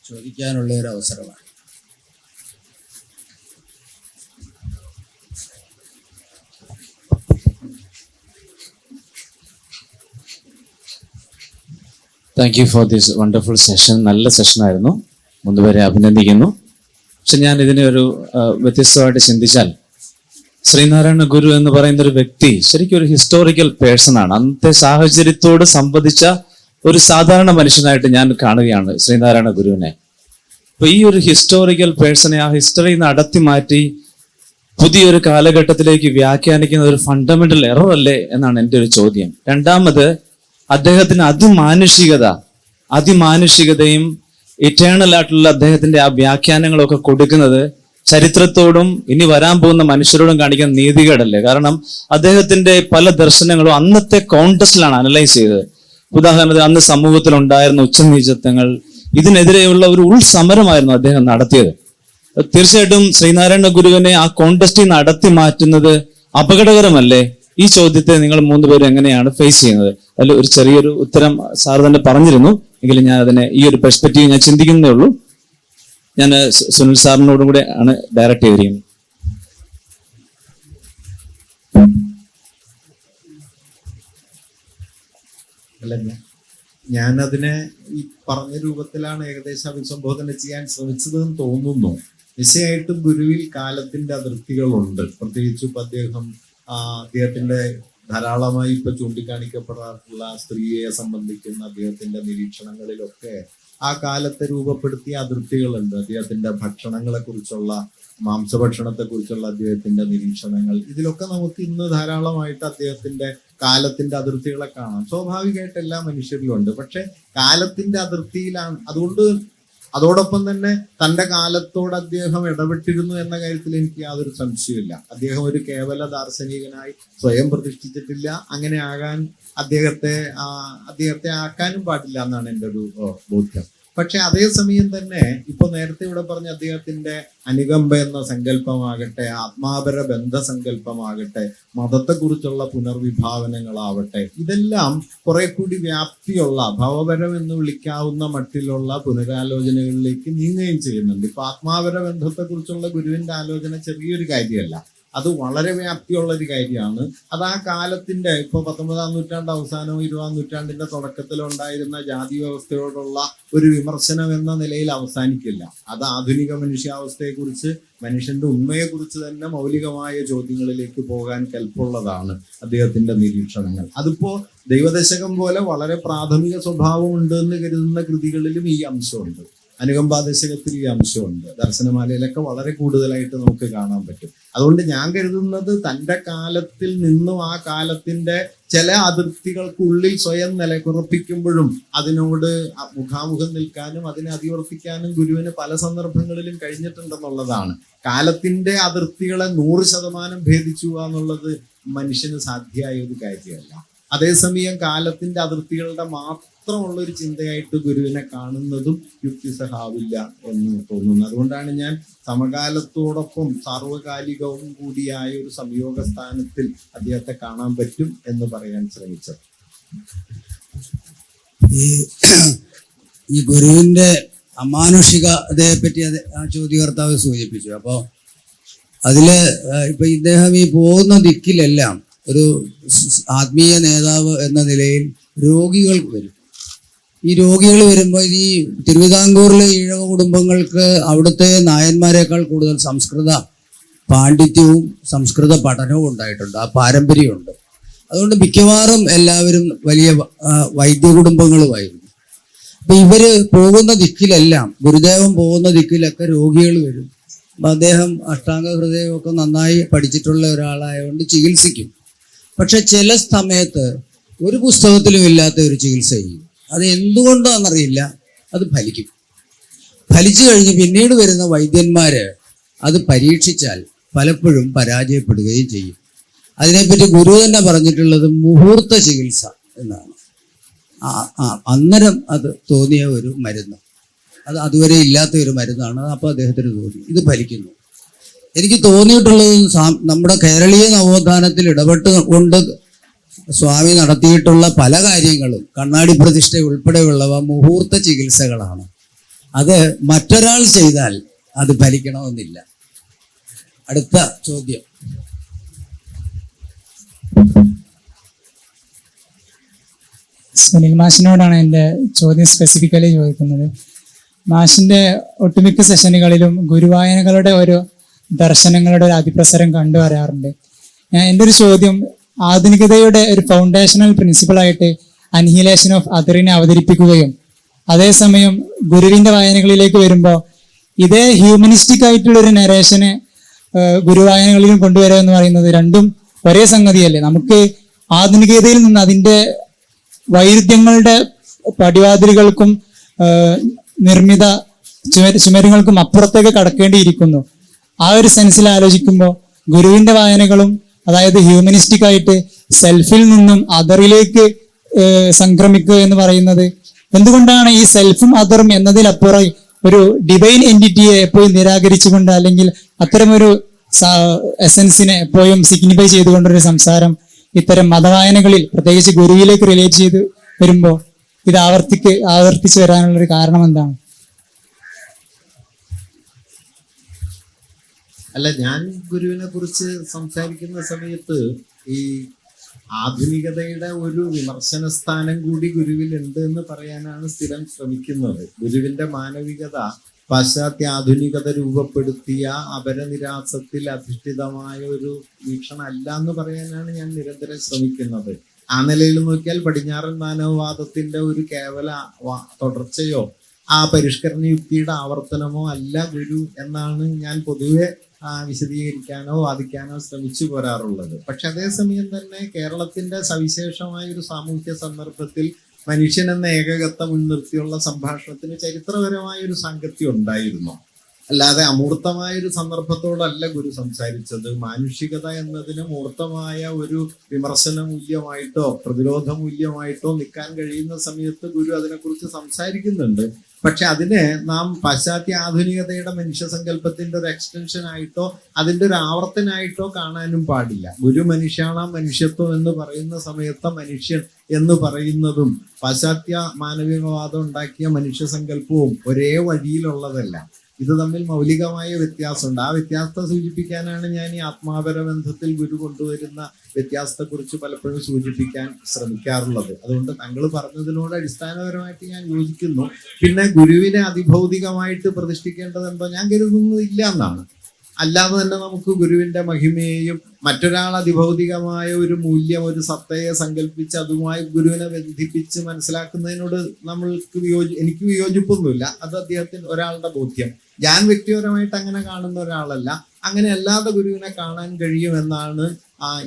ചോദിക്കാനുള്ള ഒരു അവസരമാണ്. Thank you for this wonderful session. നല്ല സെഷനായിരുന്നു. 3 പേരെ അഭിനന്ദിക്കുന്നു. പക്ഷെ ഞാൻ ഇതിനെ ഒരു വ്യത്യസ്തമായിട്ട് ചിന്തിച്ചാൽ, ശ്രീനാരായണ ഗുരു എന്ന് പറയുന്ന ഒരു വ്യക്തി ശരിക്കും ഒരു ഹിസ്റ്റോറിക്കൽ പേഴ്സൺ ആണ്. അന്നത്തെ സാഹചര്യത്തോട് സംവദിച്ച ഒരു സാധാരണ മനുഷ്യനായിട്ട് ഞാൻ കാണുകയാണ് ശ്രീനാരായണ ഗുരുവിനെ. അപ്പൊ ഈ ഒരു ഹിസ്റ്റോറിക്കൽ പേഴ്സണെ ആ ഹിസ്റ്ററിയിൽ നിന്ന് അടത്തി മാറ്റി പുതിയൊരു കാലഘട്ടത്തിലേക്ക് വ്യാഖ്യാനിക്കുന്ന ഒരു ഫണ്ടമെന്റൽ എറർ അല്ലേ എന്നാണ് എൻ്റെ ഒരു ചോദ്യം. രണ്ടാമത്, അദ്ദേഹത്തിന് അതിമാനുഷികതയും ഇറ്റേണൽ ആയിട്ടുള്ള അദ്ദേഹത്തിന്റെ ആ വ്യാഖ്യാനങ്ങളൊക്കെ കൊടുക്കുന്നത് ചരിത്രത്തോടും ഇനി വരാൻ പോകുന്ന മനുഷ്യരോടും കാണിക്കുന്ന നീതികേടല്ലേ? കാരണം അദ്ദേഹത്തിന്റെ പല ദർശനങ്ങളും അന്നത്തെ കോണ്ടെക്സ്റ്റിലാണ് അനലൈസ് ചെയ്തത്. ഉദാഹരണത്തിന് അന്ന് സമൂഹത്തിൽ ഉണ്ടായിരുന്ന ഉച്ചനീചത്വങ്ങൾ, ഇതിനെതിരെയുള്ള ഒരു ഉൾസമരമായിരുന്നു അദ്ദേഹം നടത്തിയത്. തീർച്ചയായിട്ടും ശ്രീനാരായണ ഗുരുവിനെ ആ കോണ്ടെക്സ്റ്റിൽ നിന്ന് അടത്തി മാറ്റുന്നത് അപകടകരമല്ലേ? ഈ ചോദ്യത്തെ നിങ്ങൾ 3 പേരും എങ്ങനെയാണ് ഫേസ് ചെയ്യുന്നത്? അതിൽ ഒരു ചെറിയൊരു ഉത്തരം സാർ തന്നെ പറഞ്ഞിരുന്നു. എങ്കിലും ഞാൻ അതിനെ ഈ ഒരു പെർസ്പെക്റ്റീവ് ഞാൻ ചിന്തിക്കുന്നേ ഉള്ളൂ. ഞാൻ സുനിൽ സാറിനോടും കൂടെ ആണ് ഡയറക്റ്റ് ചെയ്തിരിക്കുന്നത്. അല്ല, ഞാനതിനെ ഈ പറഞ്ഞ രൂപത്തിലാണ് ഏകദേശം അഭിസംബോധന ചെയ്യാൻ ശ്രമിച്ചതെന്ന് തോന്നുന്നു. നിശ്ചയമായിട്ടും ഗുരുവിൽ കാലത്തിന്റെ അതിർത്തികളുണ്ട്. പ്രത്യേകിച്ച് ഇപ്പൊ അദ്ദേഹത്തിന്റെ ധാരാളമായി ഇപ്പൊ ചൂണ്ടിക്കാണിക്കപ്പെടാറുള്ള സ്ത്രീയെ സംബന്ധിക്കുന്ന അദ്ദേഹത്തിന്റെ നിരീക്ഷണങ്ങളിലൊക്കെ ആ കാലത്തെ രൂപപ്പെടുത്തിയ അതിർത്തികളുണ്ട്. അദ്ദേഹത്തിന്റെ ഭക്ഷണങ്ങളെ കുറിച്ചുള്ള, മാംസഭക്ഷണത്തെ കുറിച്ചുള്ള അദ്ദേഹത്തിന്റെ നിരീക്ഷണങ്ങൾ, ഇതിലൊക്കെ നമുക്ക് ഇന്ന് ധാരാളമായിട്ട് അദ്ദേഹത്തിന്റെ കാലത്തിന്റെ അതിർത്തികളെ കാണാം. സ്വാഭാവികമായിട്ട് എല്ലാ മനുഷ്യരിലും ഉണ്ട്. പക്ഷെ കാലത്തിന്റെ അതിർത്തിയിലാണ്. അതുകൊണ്ട് അതോടൊപ്പം തന്നെ തന്റെ കാലത്തോട് അദ്ദേഹം ഇടപെട്ടിരുന്നു എന്ന കാര്യത്തിൽ എനിക്ക് യാതൊരു സംശയമില്ല. അദ്ദേഹം ഒരു കേവല ദാർശനികനായി സ്വയം പ്രതിഷ്ഠിച്ചിട്ടില്ല. അങ്ങനെ ആകാൻ അദ്ദേഹത്തെ ആക്കാനും പാടില്ല എന്നാണ് എൻ്റെ ഒരു ബോധ്യം. പക്ഷെ അതേസമയം തന്നെ ഇപ്പൊ നേരത്തെ ഇവിടെ പറഞ്ഞ അദ്ദേഹത്തിന്റെ അനുകമ്പ എന്ന സങ്കല്പമാകട്ടെ, ആത്മാപര ബന്ധസങ്കല്പമാകട്ടെ, മതത്തെക്കുറിച്ചുള്ള പുനർവിഭാവനങ്ങളാവട്ടെ, ഇതെല്ലാം കുറെ കൂടി വ്യാപ്തിയുള്ള ഭവപരം എന്ന് വിളിക്കാവുന്ന മട്ടിലുള്ള പുനരാലോചനകളിലേക്ക് നീങ്ങുകയും ചെയ്യുന്നുണ്ട്. ഇപ്പൊ ആത്മാപര ബന്ധത്തെക്കുറിച്ചുള്ള ഗുരുവിന്റെ ആലോചന ചെറിയൊരു കാര്യമല്ല, അത് വളരെ വ്യാപ്തിയുള്ള ഒരു കാര്യമാണ്. അത് ആ കാലത്തിന്റെ ഇപ്പൊ 19-ാം നൂറ്റാണ്ട് അവസാനവും 20-ാം നൂറ്റാണ്ടിന്റെ തുടക്കത്തിലുണ്ടായിരുന്ന ജാതി വ്യവസ്ഥയോടുള്ള ഒരു വിമർശനം എന്ന നിലയിൽ അവസാനിക്കില്ല. അത് ആധുനിക മനുഷ്യാവസ്ഥയെക്കുറിച്ച്, മനുഷ്യന്റെ ഉണ്മയെക്കുറിച്ച് തന്നെ മൗലികമായ ചോദ്യങ്ങളിലേക്ക് പോകാൻ കെൽപ്പുള്ളതാണ് അദ്ദേഹത്തിന്റെ നിരീക്ഷണങ്ങൾ. അതിപ്പോ ദൈവദശകം പോലെ വളരെ പ്രാഥമിക സ്വഭാവം ഉണ്ട് എന്ന് കരുതുന്ന കൃതികളിലും ഈ അംശമുണ്ട്. അനുകമ്പാദശകത്തിൽ ഈ അംശമുണ്ട്. ദർശനമാലയിലൊക്കെ വളരെ കൂടുതലായിട്ട് നമുക്ക് കാണാൻ പറ്റും. അതുകൊണ്ട് ഞാൻ കരുതുന്നത് തൻ്റെ കാലത്തിൽ നിന്നും ആ കാലത്തിന്റെ ചില അതിർത്തികൾക്കുള്ളിൽ സ്വയം നിലയുറപ്പിക്കുമ്പോഴും അതിനോട് മുഖാമുഖം നിൽക്കാനും അതിനെ അതിവർത്തിക്കാനും ഗുരുവിന് പല സന്ദർഭങ്ങളിലും കഴിഞ്ഞിട്ടുണ്ടെന്നുള്ളതാണ്. കാലത്തിന്റെ അതിർത്തികളെ 100% ഭേദിച്ചു എന്നുള്ളത് മനുഷ്യന് സാധ്യമായ ഒരു കാര്യമല്ല. അതേസമയം കാലത്തിന്റെ അതിർത്തികളുടെ മാത്രമുള്ള ഒരു ചിന്തയായിട്ട് ഗുരുവിനെ കാണുന്നതും യുക്തിസഹാവില്ല എന്ന് തോന്നുന്നു. അതുകൊണ്ടാണ് ഞാൻ സമകാലത്തോടൊപ്പം സാർവകാലികവും കൂടിയായ ഒരു സംയോഗ സ്ഥാനത്തിൽ അദ്ദേഹത്തെ കാണാൻ പറ്റും എന്ന് പറയാൻ ശ്രമിച്ചത്. ഈ ഗുരുവിന്റെ അമാനുഷികതയെ പറ്റി ആ ചോദ്യകർത്താവ് സൂചിപ്പിച്ചു. അപ്പോൾ അതില് ഇപ്പൊ ഇദ്ദേഹം ഈ പോകുന്ന ദിക്കിലെല്ലാം ഒരു ആത്മീയ നേതാവ് എന്ന നിലയിൽ രോഗികൾ വരും. ഈ രോഗികൾ വരുമ്പോൾ ഈ തിരുവിതാംകൂറിലെ ഈഴവ കുടുംബങ്ങൾക്ക് അവിടുത്തെ നായന്മാരെക്കാൾ കൂടുതൽ സംസ്കൃത പാണ്ഡിത്യവും സംസ്കൃത പഠനവും ഉണ്ടായിട്ടുണ്ട്, ആ പാരമ്പര്യമുണ്ട്. അതുകൊണ്ട് മിക്കവാറും എല്ലാവരും വലിയ വൈദ്യ കുടുംബങ്ങളുമായിരുന്നു. അപ്പൊ ഇവര് പോകുന്ന ദിക്കിലെല്ലാം, ഗുരുദേവൻ പോകുന്ന ദിക്കിലൊക്കെ രോഗികൾ വരും. അപ്പൊ അദ്ദേഹം അഷ്ടാംഗ ഹൃദയമൊക്കെ നന്നായി പഠിച്ചിട്ടുള്ള ഒരാളായതുകൊണ്ട് ചികിത്സിക്കും. പക്ഷെ ചില സമയത്ത് ഒരു പുസ്തകത്തിലും ഇല്ലാത്ത ഒരു ചികിത്സ ചെയ്യും. അത് എന്തുകൊണ്ടാണെന്നറിയില്ല, അത് ഫലിക്കും. ഫലിച്ചു കഴിഞ്ഞ് പിന്നീട് വരുന്ന വൈദ്യന്മാര് അത് പരീക്ഷിച്ചാൽ പലപ്പോഴും പരാജയപ്പെടുകയും ചെയ്യും. അതിനെപ്പറ്റി ഗുരു തന്നെ പറഞ്ഞിട്ടുള്ളത് മുഹൂർത്ത ചികിത്സ എന്നാണ്. അന്നേരം അത് തോന്നിയ ഒരു മരുന്ന്, അത് അതുവരെ ഇല്ലാത്ത ഒരു മരുന്നാണ്. അപ്പോൾ അദ്ദേഹത്തിന് തോന്നി ഇത് ഫലിക്കുന്നു. എനിക്ക് തോന്നിയിട്ടുള്ളത് നമ്മുടെ കേരളീയ നവോത്ഥാനത്തിൽ ഇടപെട്ടുകൊണ്ട് സ്വാമി നടത്തിയിട്ടുള്ള പല കാര്യങ്ങളും, കണ്ണാടി പ്രതിഷ്ഠ ഉൾപ്പെടെയുള്ളവ മുഹൂർത്ത ചികിത്സകളാണ്. അത് മറ്റൊരാൾ ചെയ്താൽ അത് ഫലിക്കണമെന്നില്ല. അടുത്ത ചോദ്യം. സുനിൽ മാഷിനോടാണ് എൻ്റെ ചോദ്യം സ്പെസിഫിക്കലി ചോദിക്കുന്നത്. മാഷിന്റെ ഒട്ടുമിക്ക സെഷനുകളിലും ഗുരുവായനകളുടെ ഒരു ദർശനങ്ങളുടെ ഒരു അതിപ്രസരം കണ്ടുവരാറുണ്ട്. എൻ്റെ ഒരു ചോദ്യം, ആധുനികതയുടെ ഒരു ഫൗണ്ടേഷണൽ പ്രിൻസിപ്പിളായിട്ട് അനിഹിലേഷൻ ഓഫ് അതറിനെ അവതരിപ്പിക്കുകയും അതേസമയം ഗുരുവിന്റെ വായനകളിലേക്ക് വരുമ്പോൾ ഇതേ ഹ്യൂമനിസ്റ്റിക് ആയിട്ടുള്ള ഒരു നരേഷനെ ഗുരുവായനകളിലും കൊണ്ടുവരിക എന്ന് പറയുന്നത് രണ്ടും ഒരേ സംഗതിയല്ലേ? നമുക്ക് ആധുനികതയിൽ നിന്ന് അതിൻ്റെ വൈരുദ്ധ്യങ്ങളുടെ പടിവാതിലുകൾക്കും നിർമ്മിത ചുമരുകൾക്കും അപ്പുറത്തേക്ക് കടക്കേണ്ടിയിരിക്കുന്നു. ആ ഒരു സെൻസിൽ ആലോചിക്കുമ്പോൾ ഗുരുവിന്റെ വായനകളും, അതായത് ഹ്യൂമനിസ്റ്റിക് ആയിട്ട് സെൽഫിൽ നിന്നും അതറിലേക്ക് സംക്രമിക്കുക എന്ന് പറയുന്നത്, എന്തുകൊണ്ടാണ് ഈ സെൽഫും അതറും എന്നതിലപ്പുറം ഒരു ഡിവൈൻ എൻറ്റിറ്റിയെ എപ്പോഴും നിരാകരിച്ചുകൊണ്ട്, അല്ലെങ്കിൽ അത്തരമൊരു എസൻസിനെ എപ്പോഴും സിഗ്നിഫൈ ചെയ്തുകൊണ്ടൊരു സംസാരം ഇത്തരം മതവായനകളിൽ പ്രത്യേകിച്ച് ഗുരുവിലേക്ക് റിലേറ്റ് ചെയ്ത് വരുമ്പോൾ ഇത് ആവർത്തിച്ച് വരാനുള്ളൊരു കാരണം എന്താണ്? അല്ല, ഞാൻ ഗുരുവിനെ കുറിച്ച് സംസാരിക്കുന്ന സമയത്ത് ഈ ആധുനികതയുടെ ഒരു വിമർശന സ്ഥാനം കൂടി ഗുരുവിലുണ്ട് എന്ന് പറയാനാണ് സ്ഥിരം ശ്രമിക്കുന്നത്. ഗുരുവിന്റെ മാനവികത പാശ്ചാത്യ ആധുനികത രൂപപ്പെടുത്തിയ അപരനിരാസത്തിൽ അധിഷ്ഠിതമായ ഒരു വീക്ഷണം അല്ല എന്ന് പറയാനാണ് ഞാൻ നിരന്തരം ശ്രമിക്കുന്നത്. ആ നിലയിൽ നോക്കിയാൽ പടിഞ്ഞാറൻ മാനവവാദത്തിന്റെ ഒരു കേവല തുടർച്ചയോ ആ പരിഷ്കരണ യുക്തിയുടെ ആവർത്തനമോ അല്ല ഗുരു എന്നാണ് ഞാൻ പൊതുവെ വിശദീകരിക്കാനോ വാദിക്കാനോ ശ്രമിച്ചു പോരാറുള്ളത്. പക്ഷെ അതേസമയം തന്നെ കേരളത്തിന്റെ സവിശേഷമായ ഒരു സാമൂഹ്യ സന്ദർഭത്തിൽ മനുഷ്യൻ എന്ന ഏകകത്വം മുൻനിർത്തിയുള്ള സംഭാഷണത്തിന് ചരിത്രപരമായ ഒരു സാങ്കത്യം ഉണ്ടായിരുന്നു. അല്ലാതെ അമൂർത്തമായ ഒരു സന്ദർഭത്തോടല്ല ഗുരു സംസാരിച്ചത്. മാനുഷികത എന്നതിന് മൂർത്തമായ ഒരു വിമർശന മൂല്യമായിട്ടോ പ്രതിരോധ മൂല്യമായിട്ടോ നിൽക്കാൻ കഴിയുന്ന സമയത്ത് ഗുരു അതിനെക്കുറിച്ച് സംസാരിക്കുന്നുണ്ട്. പക്ഷെ അതിനെ നാം പാശ്ചാത്യ ആധുനികതയുടെ മനുഷ്യസങ്കല്പത്തിന്റെ ഒരു എക്സ്റ്റൻഷൻ ആയിട്ടോ അതിന്റെ ഒരു ആവർത്തനായിട്ടോ കാണാനും പാടില്ല. ഗുരു മനുഷ്യാണാം മനുഷ്യത്വം എന്ന് പറയുന്ന സമയത്ത് മനുഷ്യൻ എന്ന് പറയുന്നതും പാശ്ചാത്യ മാനവികവാദം ഉണ്ടാക്കിയ മനുഷ്യസങ്കല്പവും ഒരേ വഴിയിലുള്ളതല്ല. ഇത് തമ്മിൽ മൗലികമായ വ്യത്യാസമുണ്ട്. ആ വ്യത്യാസത്തെ സൂചിപ്പിക്കാനാണ് ഞാൻ ഈ ആത്മാപര ബന്ധത്തിൽ ഗുരു കൊണ്ടുവരുന്ന വ്യത്യാസത്തെക്കുറിച്ച് പലപ്പോഴും സൂചിപ്പിക്കാൻ ശ്രമിക്കാറുള്ളത്. അതുകൊണ്ട് താങ്കൾ പറഞ്ഞതിനോട് അടിസ്ഥാനപരമായിട്ട് ഞാൻ യോജിക്കുന്നു. പിന്നെ ഗുരുവിനെ അതിഭൗതികമായിട്ട് പ്രതിഷ്ഠിക്കേണ്ടതുണ്ടോ? ഞാൻ കരുതുന്നതില്ല എന്നാണ്. അല്ലാതെ തന്നെ നമുക്ക് ഗുരുവിന്റെ മഹിമയെയും മറ്റൊരാൾ അതിഭൗതികമായ ഒരു മൂല്യം ഒരു സത്തയെ സങ്കല്പിച്ച് അതുമായി ഗുരുവിനെ ബന്ധിപ്പിച്ച് മനസ്സിലാക്കുന്നതിനോട് എനിക്ക് വിയോജിപ്പൊന്നുമില്ല. അത് അദ്ദേഹത്തിന് ഒരാളുടെ ബോധ്യം. ഞാൻ വ്യക്തിപരമായിട്ട് അങ്ങനെ കാണുന്ന ഒരാളല്ല. അങ്ങനെ അല്ലാതെ ഗുരുവിനെ കാണാൻ കഴിയുമെന്നാണ്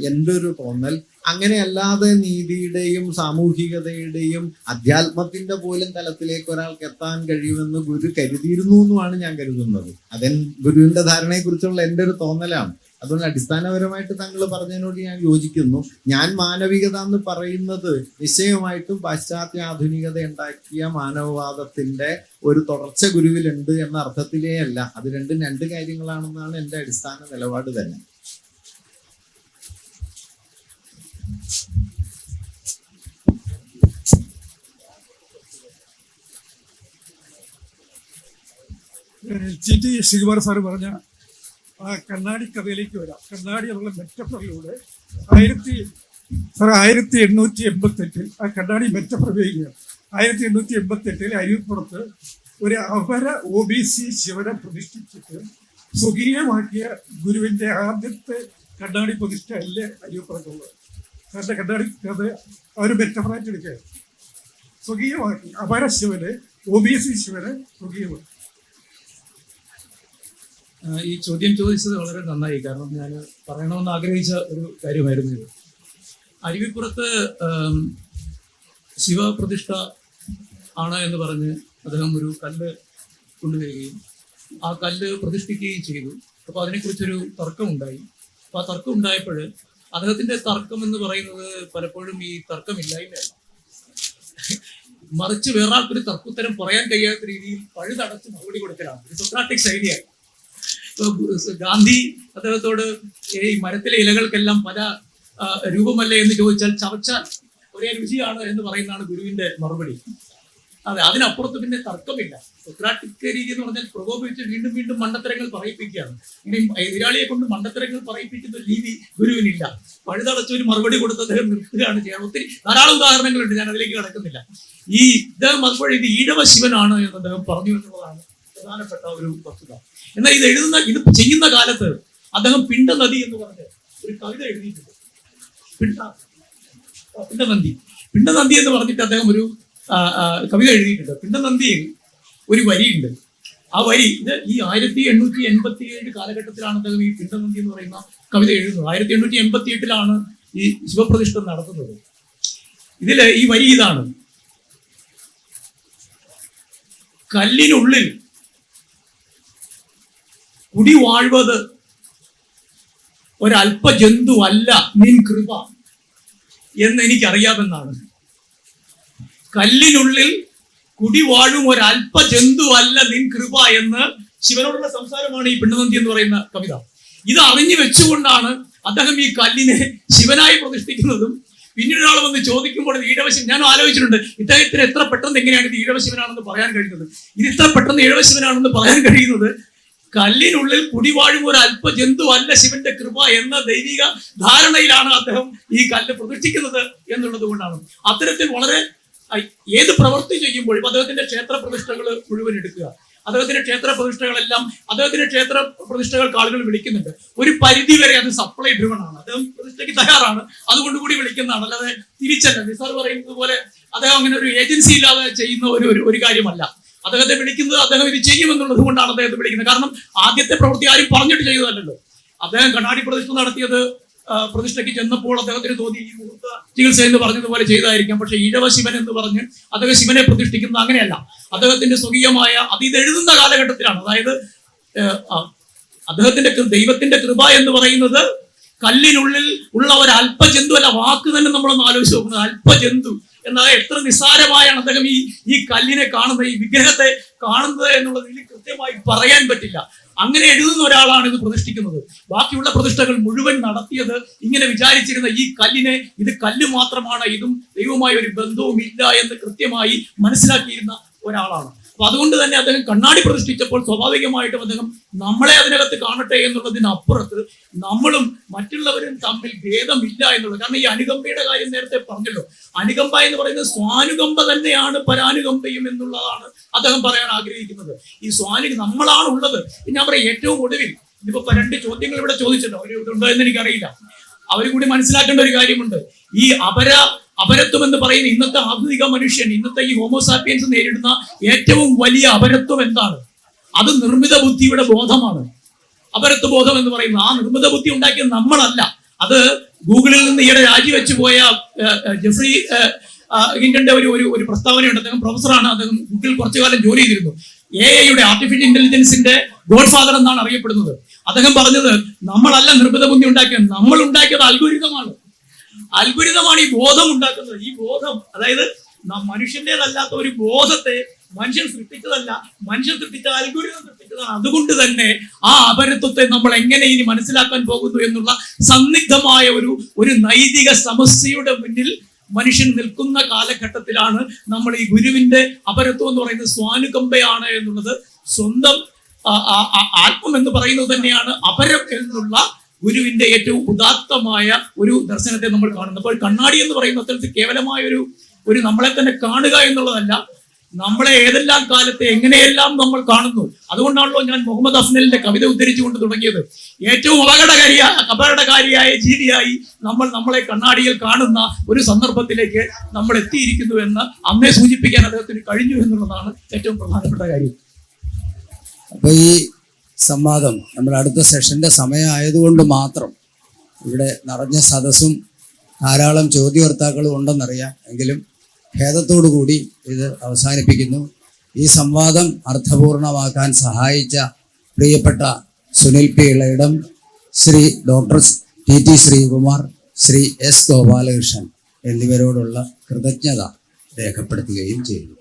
എൻ്റെ ഒരു തോന്നൽ. അങ്ങനെ അല്ലാതെ നീതിയുടെയും സാമൂഹികതയുടെയും അധ്യാത്മത്തിന്റെ പോലും തലത്തിലേക്ക് ഒരാൾക്ക് എത്താൻ കഴിയുമെന്ന് ഗുരു കരുതിയിരുന്നു എന്നുമാണ് ഞാൻ കരുതുന്നത്. ഗുരുവിന്റെ ധാരണയെക്കുറിച്ചുള്ള എൻ്റെ ഒരു തോന്നലാണ്. അതുകൊണ്ട് അടിസ്ഥാനപരമായിട്ട് താങ്കൾ പറഞ്ഞതിനോട് ഞാൻ യോജിക്കുന്നു. ഞാൻ മാനവികത എന്ന് പറയുന്നത് നിശ്ചയമായിട്ടും പാശ്ചാത്യ ആധുനികത ഉണ്ടാക്കിയ മാനവവാദത്തിന്റെ ഒരു തുടർച്ച ഗുരുവിലുണ്ട് എന്ന അർത്ഥത്തിലേ അല്ല. അത് രണ്ടും രണ്ട് കാര്യങ്ങളാണെന്നാണ് എൻ്റെ അടിസ്ഥാന നിലപാട് തന്നെ. ടി ശ്രീകുമാർ സാറ് പറഞ്ഞ ആ കണ്ണാടി കഥയിലേക്ക് വരാം. കണ്ണാടി എന്നുള്ള മെറ്റഫറിലൂടെ 1888 ആ കണ്ണാടി മെറ്റഫർ ഉപയോഗിക്കുകയാണ്. 1888 അരിവിപ്പുറത്ത് ഒരു അപര OBC ശിവനെ പ്രതിഷ്ഠിച്ചിട്ട് സ്വകീയമാക്കിയ ഗുരുവിന്റെ ആദ്യത്തെ കണ്ണാടി പ്രതിഷ്ഠ അല്ലേ അരിവിപ്പുറത്തുള്ളത്. കാരണം കണ്ണാടി കഥ ആ ഒരു മെറ്റഫറായിട്ട് എടുക്കുക. സ്വകീയമാക്കി അപര ശിവനെ OBC ശിവനെ സ്വകീയമാക്കി. ഈ ചോദ്യം ചോദിച്ചത് വളരെ നന്നായി. കാരണം ഞാൻ പറയണമെന്ന് ആഗ്രഹിച്ച ഒരു കാര്യമായിരുന്നു ഇത്. അരുവിപ്പുറത്ത് ശിവപ്രതിഷ്ഠ ആണ് എന്ന് പറഞ്ഞ് അദ്ദേഹം ഒരു കല്ല് കൊണ്ടുവരികയും ആ കല്ല് പ്രതിഷ്ഠിക്കുകയും ചെയ്തു. അപ്പോൾ അതിനെക്കുറിച്ചൊരു തർക്കമുണ്ടായി. അപ്പോൾ ആ തർക്കം ഉണ്ടായപ്പോൾ അദ്ദേഹത്തിന്റെ തർക്കം എന്ന് പറയുന്നത് പലപ്പോഴും ഈ തർക്കമില്ലായ്മയല്ല, മറിച്ച് വേറൊരാൾക്കൊരു തർക്കുത്തരം പറയാൻ കഴിയാത്ത രീതിയിൽ പഴുതടച്ച് മറുപടി കൊടുക്കലാണ്. ഒരു സൊക്രാറ്റിക് ശൈലിയായി. ഗാന്ധി അദ്ദേഹത്തോട് ഈ മരത്തിലെ ഇലകൾക്കെല്ലാം പല രൂപമല്ലേ എന്ന് ചോദിച്ചാൽ ചവച്ചാൽ ഒരേ രുചിയാണ് എന്ന് പറയുന്നതാണ് ഗുരുവിന്റെ മറുപടി. അതെ, അതിനപ്പുറത്ത് പിന്നെ തർക്കമില്ല. സൊക്രാറ്റിക് രീതി എന്ന് പറഞ്ഞാൽ പ്രകോപിച്ച് വീണ്ടും വീണ്ടും മണ്ടത്തരങ്ങൾ പറയിപ്പിക്കുകയാണ്. ഇനി എതിരാളിയെ കൊണ്ട് മണ്ടത്തരങ്ങൾ പറയിപ്പിക്കുന്ന രീതി ഗുരുവിനില്ല. പഴുതടച്ചൊരു മറുപടി കൊടുത്ത് അദ്ദേഹം നിർത്തുകയാണ് ചെയ്യുന്നത്. ഒത്തിരി ധാരാളം ഉദാഹരണങ്ങളുണ്ട്, ഞാൻ അതിലേക്ക് കടക്കുന്നില്ല. ഈ ഇദ്ദേഹം അതുപോലെ ഇത് ഈഴവ ശിവനാണ് എന്ന് അദ്ദേഹം പറഞ്ഞു എന്നുള്ളതാണ് പ്രധാനപ്പെട്ട ഒരു വസ്തുത. എന്നാൽ ഇത് ചെയ്യുന്ന കാലത്ത് അദ്ദേഹം പിണ്ടനദി എന്ന് പറഞ്ഞ് ഒരു കവിത എഴുതിയിട്ടുണ്ട്. പിണ്ടനന്ദി എന്ന് പറഞ്ഞിട്ട് അദ്ദേഹം ഒരു കവിത എഴുതിയിട്ടുണ്ട്. പിണ്ടനന്ദിയിൽ ഒരു വരിയുണ്ട്. ആ വരി ഇത് ഈ 1887 കാലഘട്ടത്തിലാണ് അദ്ദേഹം ഈ പിണ്ടനന്ദി എന്ന് പറയുന്ന കവിത എഴുതുന്നത്. 1888 ഈ ശിവപ്രതിഷ്ഠ നടത്തുന്നത്. ഇതില് ഈ വരി ഇതാണ്: കല്ലിനുള്ളിൽ കുടിവാഴ്വത് ഒരല്പ ജന്തു അല്ല നിൻ കൃപ എന്ന് എനിക്കറിയാമെന്നാണ്. കല്ലിനുള്ളിൽ കുടിവാഴും ഒരല്പ ജന്തു അല്ല നിൻ കൃപ എന്ന് ശിവനോടുള്ള സംസാരമാണ് ഈ പിണ്ടനന്ദി എന്ന് പറയുന്ന കവിത. ഇത് അറിഞ്ഞു വെച്ചുകൊണ്ടാണ് അദ്ദേഹം ഈ കല്ലിനെ ശിവനായി പ്രതിഷ്ഠിക്കുന്നതും പിന്നീട് ഒരാൾ വന്ന് ചോദിക്കുമ്പോൾ ഇത് ഈഴവശിവൻ, ഞാൻ ആലോചിച്ചിട്ടുണ്ട് ഇദ്ദേഹത്തിന് എത്ര പെട്ടെന്ന് എങ്ങനെയാണ് ഇത് ഈഴവശിവനാണെന്ന് പറയാൻ കഴിയുന്നത്. ഇത് ഇത്ര പെട്ടെന്ന് ഈഴവശിവനാണെന്ന് പറയാൻ കഴിയുന്നത് കല്ലിനുള്ളിൽ കുടിവാഴും ഒരു അല്പ ജന്തു അല്ല ശിവന്റെ കൃപ എന്ന ദൈവിക ധാരണയിലാണ് അദ്ദേഹം ഈ കല്ല് പ്രതിഷ്ഠിക്കുന്നത് എന്നുള്ളത് കൊണ്ടാണ്. അത്തരത്തിൽ വളരെ ഏത് പ്രവൃത്തി ചെയ്യുമ്പോൾ ഇപ്പൊ അദ്ദേഹത്തിന്റെ ക്ഷേത്ര പ്രതിഷ്ഠകൾ മുഴുവൻ എടുക്കുക, അദ്ദേഹത്തിന്റെ ക്ഷേത്ര പ്രതിഷ്ഠകളെല്ലാം അദ്ദേഹത്തിന്റെ ക്ഷേത്ര പ്രതിഷ്ഠകൾക്ക് ആളുകൾ വിളിക്കുന്നുണ്ട്. ഒരു പരിധി വരെ അത് സപ്ലൈ ഡ്രിവൺ ആണ്. അദ്ദേഹം പ്രതിഷ്ഠയ്ക്ക് തയ്യാറാണ്, അതുകൊണ്ട് കൂടി വിളിക്കുന്നതാണ്, അല്ലാതെ തിരിച്ചല്ല. നിസാർ പറയുന്നത് പോലെ അദ്ദേഹം അങ്ങനെ ഒരു ഏജൻസി ഇല്ലാതെ ചെയ്യുന്ന ഒരു കാര്യമല്ല. അദ്ദേഹത്തെ വിളിക്കുന്നത് അദ്ദേഹം ഇത് ചെയ്യുമെന്നുള്ളത് കൊണ്ടാണ് അദ്ദേഹത്തെ വിളിക്കുന്നത്. കാരണം ആദ്യത്തെ പ്രവൃത്തി ആരും പറഞ്ഞിട്ട് ചെയ്തതല്ലല്ലോ. അദ്ദേഹം കണ്ണാടി പ്രതിഷ്ഠ നടത്തിയത് പ്രതിഷ്ഠയ്ക്ക് ചെന്നപ്പോൾ അദ്ദേഹത്തിന് തോന്നി ഈ മുഹൂർത്ത ചികിത്സ എന്ന് പറഞ്ഞതുപോലെ ചെയ്തായിരിക്കാം. പക്ഷെ ഈഴവ ശിവൻ എന്ന് പറഞ്ഞ് അദ്ദേഹം ശിവനെ പ്രതിഷ്ഠിക്കുന്നത് അങ്ങനെയല്ല. അദ്ദേഹത്തിന്റെ സ്വകീയമായ ഇത് എഴുതുന്ന കാലഘട്ടത്തിലാണ്. അതായത് അദ്ദേഹത്തിന്റെ ദൈവത്തിന്റെ കൃപ എന്ന് പറയുന്നത് കല്ലിനുള്ളിൽ ഉള്ള ഒരു അല്പജന്തു അല്ല. വാക്ക് തന്നെ നമ്മളൊന്ന് ആലോചിച്ച് നോക്കുന്നത്, അല്പജന്തു എന്നാൽ എത്ര നിസ്സാരമായാണ് അദ്ദേഹം ഈ കല്ലിനെ കാണുന്നത്, ഈ വിഗ്രഹത്തെ കാണുന്നത് എന്നുള്ളത് ഇതിൽ കൃത്യമായി പറയാൻ പറ്റില്ല. അങ്ങനെ എഴുതുന്ന ഒരാളാണ് ഇത് പ്രതിഷ്ഠിക്കുന്നത്. ബാക്കിയുള്ള പ്രതിഷ്ഠകൾ മുഴുവൻ നടത്തിയത് ഇങ്ങനെ വിചാരിച്ചിരുന്ന ഈ കല്ലിനെ ഇത് കല്ല് മാത്രമാണ്, ഇതും ദൈവവുമായി ഒരു ബന്ധവും ഇല്ല എന്ന് കൃത്യമായി മനസ്സിലാക്കിയിരുന്ന ഒരാളാണ്. അപ്പൊ അതുകൊണ്ട് തന്നെ അദ്ദേഹം കണ്ണാടി പ്രതിഷ്ഠിച്ചപ്പോൾ സ്വാഭാവികമായിട്ടും അദ്ദേഹം നമ്മളെ അതിനകത്ത് കാണട്ടെ എന്നുള്ളതിനപ്പുറത്ത് നമ്മളും മറ്റുള്ളവരും തമ്മിൽ ഭേദമില്ല എന്നുള്ളത്. കാരണം ഈ അനുകമ്പയുടെ കാര്യം നേരത്തെ പറഞ്ഞല്ലോ, അനുകമ്പ എന്ന് പറയുന്നത് സ്വാനുകമ്പ തന്നെയാണ് പരാനുകമ്പയും എന്നുള്ളതാണ് അദ്ദേഹം പറയാൻ ആഗ്രഹിക്കുന്നത്. ഈ നമ്മളാണ് ഉള്ളത്. ഞാൻ പറയാം, ഏറ്റവും ഒടുവിൽ ഇതിപ്പോ 2 ചോദ്യങ്ങൾ ഇവിടെ ചോദിച്ചല്ലോ, ഒരു ഇതുണ്ടോ എന്ന് എനിക്കറിയില്ല. അവർ കൂടി മനസ്സിലാക്കേണ്ട ഒരു കാര്യമുണ്ട്. ഈ അപരത്വം എന്ന് പറയുന്ന ഇന്നത്തെ ആധുനിക മനുഷ്യൻ, ഇന്നത്തെ ഈ ഹോമോസാപ്പിയൻസ് നേരിടുന്ന ഏറ്റവും വലിയ അപരത്വം എന്താണ്? അത് നിർമ്മിത ബുദ്ധിയുടെ ബോധമാണ്. അപരത്വ ബോധം എന്ന് പറയുന്നത് ആ നിർമ്മിത ബുദ്ധി ഉണ്ടാക്കിയത് നമ്മളല്ല. അത് ഗൂഗിളിൽ നിന്ന് ഈയിടെ രാജിവെച്ചു പോയ ജെഫ്രി ഹിൻഡന്റെ ഒരു പ്രസ്താവനയുണ്ട്. അദ്ദേഹം പ്രൊഫസറാണ്. അദ്ദേഹം ഗൂഗിളിൽ കുറച്ചു കാലം ജോലി ചെയ്തിരുന്നു. AI ആർട്ടിഫിഷ്യൽ ഇന്റലിജൻസിന്റെ ഗോഡ് ഫാദർ എന്നാണ് അറിയപ്പെടുന്നത്. അദ്ദേഹം പറഞ്ഞത് നമ്മളല്ല നിർമ്മിത ബുദ്ധി ഉണ്ടാക്കിയത്, നമ്മൾ ഉണ്ടാക്കിയത് അൽഗോരിതമാണ്. അൽഗോരിതമാണ് ഈ ബോധം ഉണ്ടാക്കുന്നത്. ഈ ബോധം, അതായത് മനുഷ്യന്റേതല്ലാത്ത ഒരു ബോധത്തെ മനുഷ്യൻ സൃഷ്ടിച്ചതല്ല, മനുഷ്യൻ സൃഷ്ടിച്ച അൽഗോരിതം സൃഷ്ടിച്ചതാണ്. അതുകൊണ്ട് തന്നെ ആ അപരത്വത്തെ നമ്മൾ എങ്ങനെ ഇനി മനസ്സിലാക്കാൻ പോകുന്നു എന്നുള്ള സന്നിഗ്ധമായ ഒരു നൈതിക സമസ്യയുടെ മുന്നിൽ മനുഷ്യൻ നിൽക്കുന്ന കാലഘട്ടത്തിലാണ് നമ്മൾ ഈ ഗുരുവിന്റെ അപരത്വം എന്ന് പറയുന്നത് സ്വാനുകമ്പയാണ് എന്നുള്ളത്. സ്വന്തം ആത്മം എന്ന് പറയുന്നത് തന്നെയാണ് അപരം എന്നുള്ള ഗുരുവിന്റെ ഏറ്റവും ഉദാത്തമായ ഒരു ദർശനത്തെ നമ്മൾ കാണുന്നു. അപ്പോൾ കണ്ണാടി എന്ന് പറയുന്ന അത്തരത്തിൽ കേവലമായ ഒരു നമ്മളെ തന്നെ കാണുക എന്നുള്ളതല്ല, നമ്മളെ ഏതെല്ലാം കാലത്തെ എങ്ങനെയെല്ലാം നമ്മൾ കാണുന്നു. അതുകൊണ്ടാണല്ലോ ഞാൻ മുഹമ്മദ് അഫ്നലിന്റെ കവിത ഉദ്ധരിച്ചുകൊണ്ട് തുടങ്ങിയത്. ഏറ്റവും അപകടകാരിയായ ജീവിയായി നമ്മളെ കണ്ണാടിയിൽ കാണുന്ന ഒരു സന്ദർഭത്തിലേക്ക് നമ്മൾ എത്തിയിരിക്കുന്നു എന്ന് അമ്മയെ സൂചിപ്പിക്കാൻ അദ്ദേഹത്തിന് കഴിഞ്ഞു എന്നുള്ളതാണ് ഏറ്റവും പ്രധാനപ്പെട്ട കാര്യം. അപ്പൊ ഈ സംവാദം നമ്മുടെ അടുത്ത സെഷന്റെ സമയമായതുകൊണ്ട് മാത്രം ഇവിടെ നിറഞ്ഞ സദസ്സും ധാരാളം ചോദ്യോർത്താക്കളും ഉണ്ടെന്നറിയാം. എങ്കിലും ഖേദത്തോടു കൂടി ഇത് അവസാനിപ്പിക്കുന്നു. ഈ സംവാദം അർത്ഥപൂർണമാക്കാൻ സഹായിച്ച പ്രിയപ്പെട്ട Sunil P Elayidam, Shri doctor TT Sreekumar, Shri S Gopalakrishnan എന്നിവരോടുള്ള കൃതജ്ഞത രേഖപ്പെടുത്തുകയും ചെയ്യുന്നു.